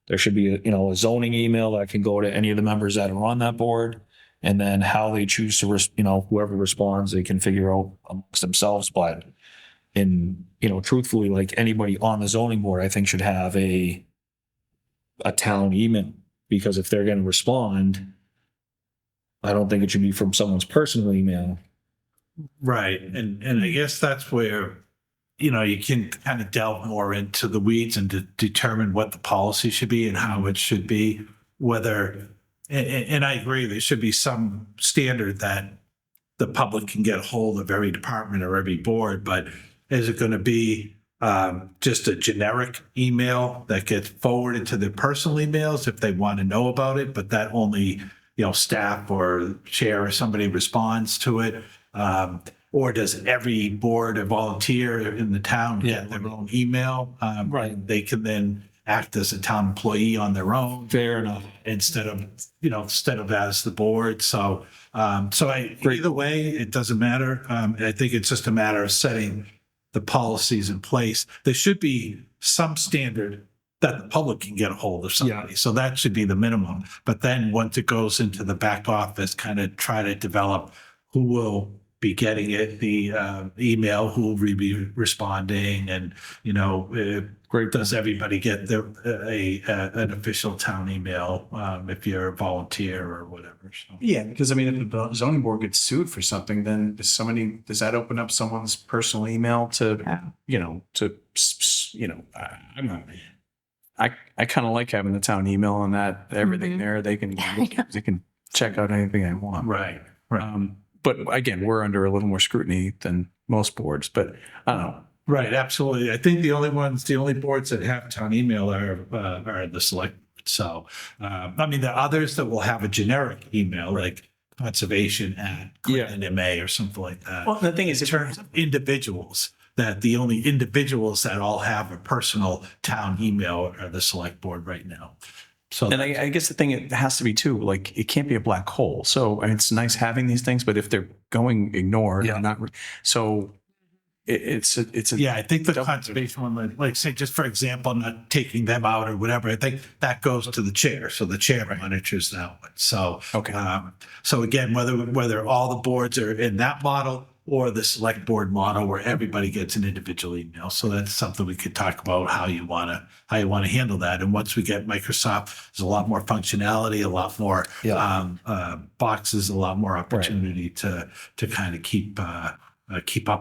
there should be a zoning email that can go to any of the members that are on that board. And then how they choose to, whoever responds, they can figure out amongst themselves. But And, you know, truthfully, like anybody on the zoning board, I think should have a town email, because if they're going to respond, I don't think it should be from someone's personal email. Right. And I guess that's where, you know, you can kind of delve more into the weeds and determine what the policy should be and how it should be, whether, and I agree, there should be some standard that the public can get a hold of every department or every board, but is it going to be just a generic email that gets forwarded to their personal emails if they want to know about it, but that only, you know, staff or chair or somebody responds to it? Or does every board or volunteer in the town get their own email? Right. They can then act as a town employee on their own. Fair enough. Instead of as the board. So, either way, it doesn't matter. I think it's just a matter of setting the policies in place. There should be some standard that the public can get a hold of somebody. Yeah. So that should be the minimum. But then once it goes into the back office, kind of try to develop who will be getting it, the email, who will be responding, and, you know, Great. does everybody get an official town email if you're a volunteer or whatever? So. Yeah, because I mean, if the zoning board gets sued for something, then does that open up someone's personal email to, I'm not, I kind of like having the town email on that, everything there, they can check out anything they want. Right. But again, we're under a little more scrutiny than most boards, but I don't know. Right, absolutely. I think the only boards that have town email are the select. So, I mean, there are others that will have a generic email, like conservation at NMA or something like that. Well, the thing is, in terms of individuals, that the only individuals that all have a personal town email are the select board right now. So, and I guess the thing, it has to be too, like, it can't be a black hole. So it's nice having these things, but if they're going ignored, so it's I think the conservation one, like say, just for example, I'm not taking them out or whatever. I think that goes to the chair. So the chair monitors that one. So, so again, whether all the boards are in that model or the select board model where everybody gets an individual email. So that's something we could talk about, how you want to handle that. And once we get Microsoft, there's a lot more functionality, a lot more boxes, a lot more opportunity to kind of keep up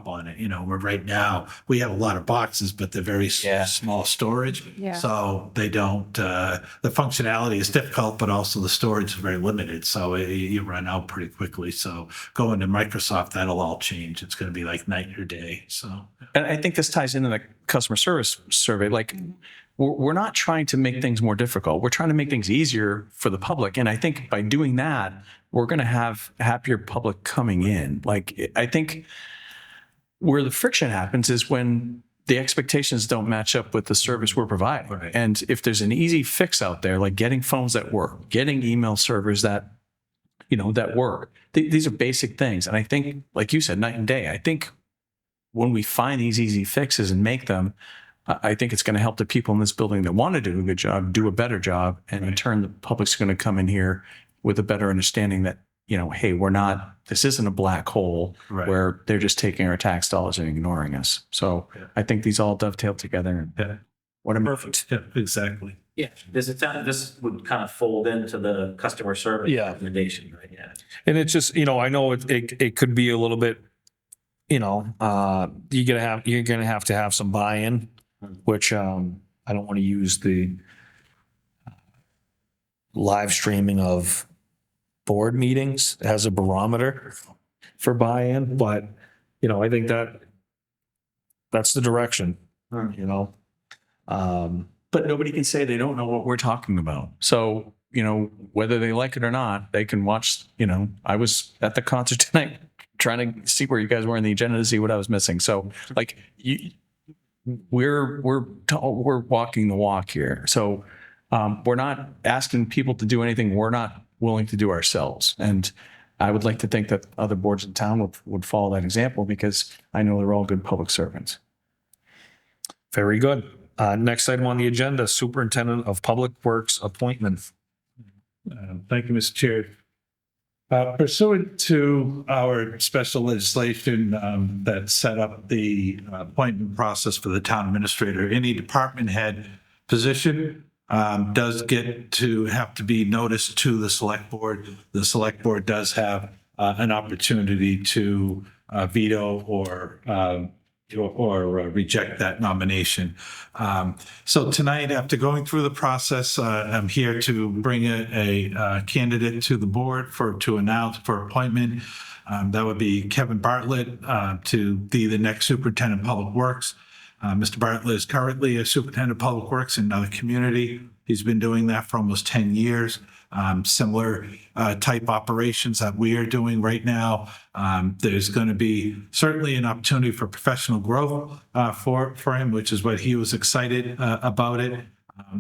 on it. You know, where right now we have a lot of boxes, but they're very small storage. Yeah. So they don't, the functionality is difficult, but also the storage is very limited. So you run out pretty quickly. So going to Microsoft, that'll all change. It's going to be like night or day. So. And I think this ties into the customer service survey. Like, we're not trying to make things more difficult. We're trying to make things easier for the public. And I think by doing that, we're going to have happier public coming in. Like, I think where the friction happens is when the expectations don't match up with the service we're providing. Right. And if there's an easy fix out there, like getting phones that work, getting email servers that work, these are basic things. And I think, like you said, night and day, I think when we find these easy fixes and make them, I think it's going to help the people in this building that want to do a good job, do a better job. And in turn, the public's going to come in here with a better understanding that, hey, this isn't a black hole where they're just taking our tax dollars and ignoring us. So I think these all dovetail together. What a Perfect. Yeah, exactly. Yeah, this would kind of fold into the customer service recommendation, right? Yeah. And it's just, I know it could be a little bit, you're gonna have to have some buy-in, which I don't want to use the live streaming of board meetings as a barometer for buy-in, but I think that's the direction. But nobody can say they don't know what we're talking about. So, whether they like it or not, they can watch, I was at the concert tonight trying to see where you guys were in the agenda to see what I was missing. So like we're walking the walk here. So we're not asking people to do anything we're not willing to do ourselves. And I would like to think that other boards in town would follow that example, because I know they're all good public servants. Very good. Next item on the agenda, Superintendent of Public Works appointment. Thank you, Mr. Chair. Pursuant to our special legislation that set up the appointment process for the town administrator, any department head position does get to have to be noticed to the select board. The select board does have an opportunity to veto or reject that nomination. So tonight, after going through the process, I'm here to bring a candidate to the board to announce for appointment. That would be Kevin Bartlett to be the next superintendent of public works. Mr. Bartlett is currently a superintendent of public works in another community. He's been doing that for almost 10 years. Similar type operations that we are doing right now. There's going to be certainly an opportunity for professional growth for him, which is what he was excited about it.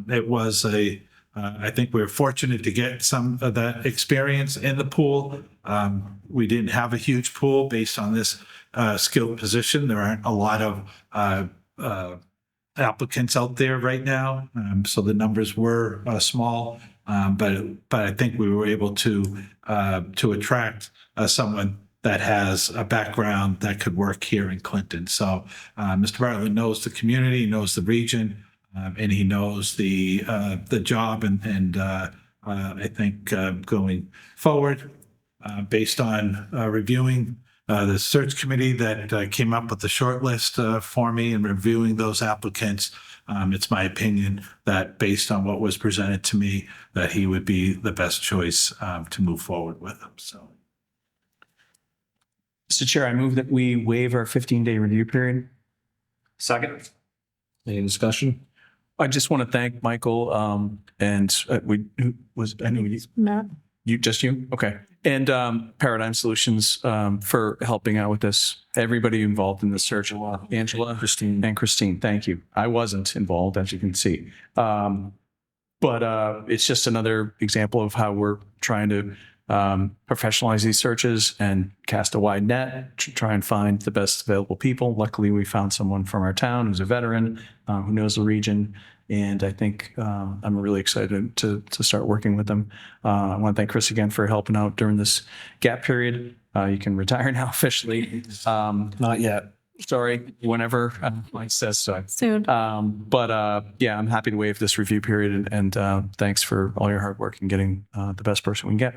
It was I think we were fortunate to get some of that experience in the pool. We didn't have a huge pool based on this skilled position. There aren't a lot of applicants out there right now, so the numbers were small. But I think we were able to attract someone that has a background that could work here in Clinton. So Mr. Bartlett knows the community, knows the region, and he knows the job. And I think going forward, based on reviewing the search committee that came up with the short list for me and reviewing those applicants, it's my opinion that based on what was presented to me, that he would be the best choice to move forward with him. So, Mr. Chair, I move that we waive our 15-day review period. Second. Any discussion? I just want to thank Michael, and I know Matt? you? Okay. And Paradigm Solutions for helping out with this. Everybody involved in the search. Angela, Christine, thank you. I wasn't involved, as you can see. But it's just another example of how we're trying to professionalize these searches and cast a wide net to try and find the best available people. Luckily, we found someone from our town who's a veteran, who knows the region. And I think I'm really excited to start working with them. I want to thank Chris again for helping out during this gap period. You can retire now officially. Not yet. Sorry, whenever Mike says so. Soon. But yeah, I'm happy to waive this review period. And thanks for all your hard work in getting the best person we can get.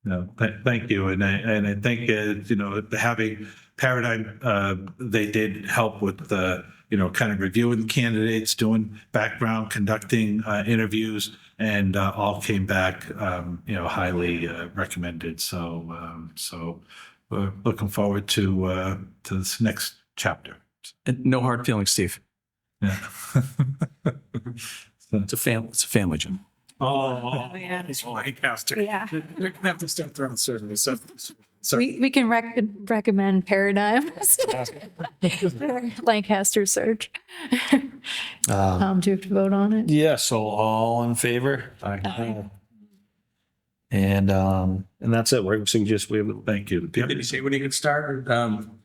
no, thank you. And I think, having Paradigm, they did help with kind of reviewing candidates, doing background, conducting interviews, and all came back, highly recommended. So we're looking forward to this next chapter. And no hard feelings, Steve. Yeah. It's a family, Jim. Oh, yeah. He's Lancaster. Yeah. You're going to have to start throwing service. We can recommend Paradigm. Lancaster search. Do you have to vote on it? Yeah, so all in favor? Aye. And that's it, right? So Thank you. Did you say when you can start?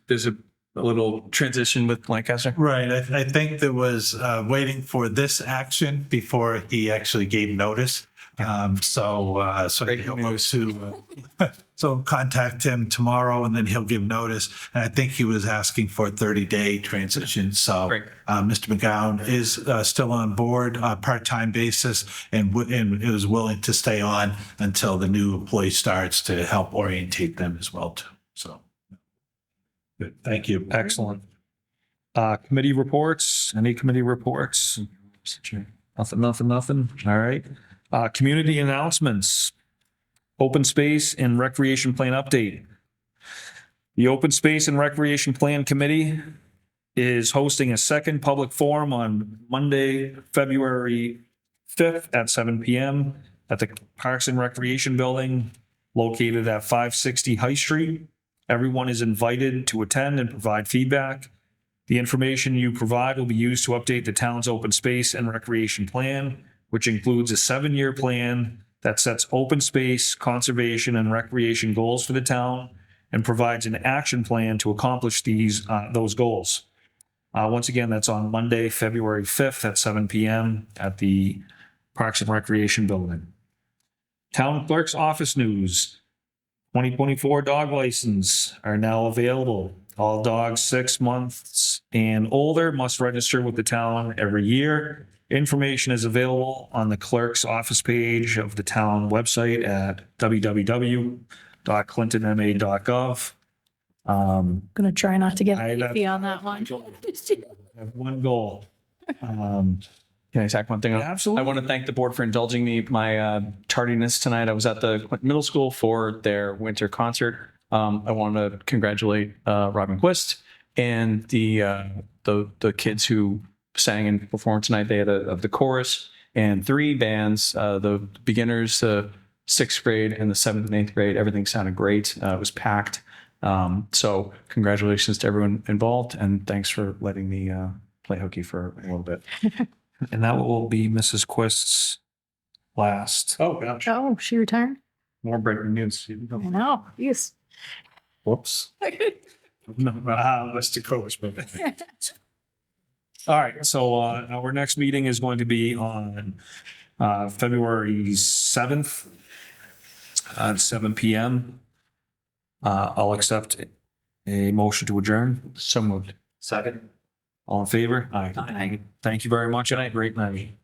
There's a little transition with Lancaster? Right. I think there was waiting for this action before he actually gave notice. So he'll go so contact him tomorrow, and then he'll give notice. And I think he was asking for a 30-day transition. So Mr. McGowan is still on board on a part-time basis and is willing to stay on until the new employee starts to help orientate them as well too. So good. Thank you. Excellent. Committee reports? Any committee reports? Nothing. All right. Community announcements. Open Space and Recreation Plan update. The Open Space and Recreation Plan Committee is hosting a second public forum on Monday, February 5th at 7 p.m. at the Parks and Recreation Building located at 560 High Street. Everyone is invited to attend and provide feedback. The information you provide will be used to update the town's open space and recreation plan, which includes a 7-year plan that sets open space, conservation, and recreation goals for the town and provides an action plan to accomplish those goals. Once again, that's on Monday, February 5th at 7 p.m. at the Parks and Recreation Building. Town Clerk's Office news. 2024 dog license are now available. All dogs 6 months and older must register with the town every year. Information is available on the clerk's office page of the town website at www.clintonma.gov. Gonna try not to get I- iffy on that one. I have one goal. Can I tack one thing? Absolutely. I want to thank the board for indulging me my tardiness tonight. I was at the Clinton Middle School for their winter concert. I want to congratulate Robin Quist and the kids who sang and performed tonight. They had of the chorus and 3 bands, the beginners, the 6th grade and the 7th and 8th grade. Everything sounded great. It was packed. So congratulations to everyone involved, and thanks for letting me play hooky for a little bit. And that will be Mrs. Quist's last. Oh gosh. Oh, she retired? More breaking news. I know. Yes. Whoops. Mr. Coach. All right, so our next meeting is going to be on February 7th at 7 p.m. I'll accept a motion to adjourn. So moved. Second. All in favor? Aye. Thank you very much. And have a great night.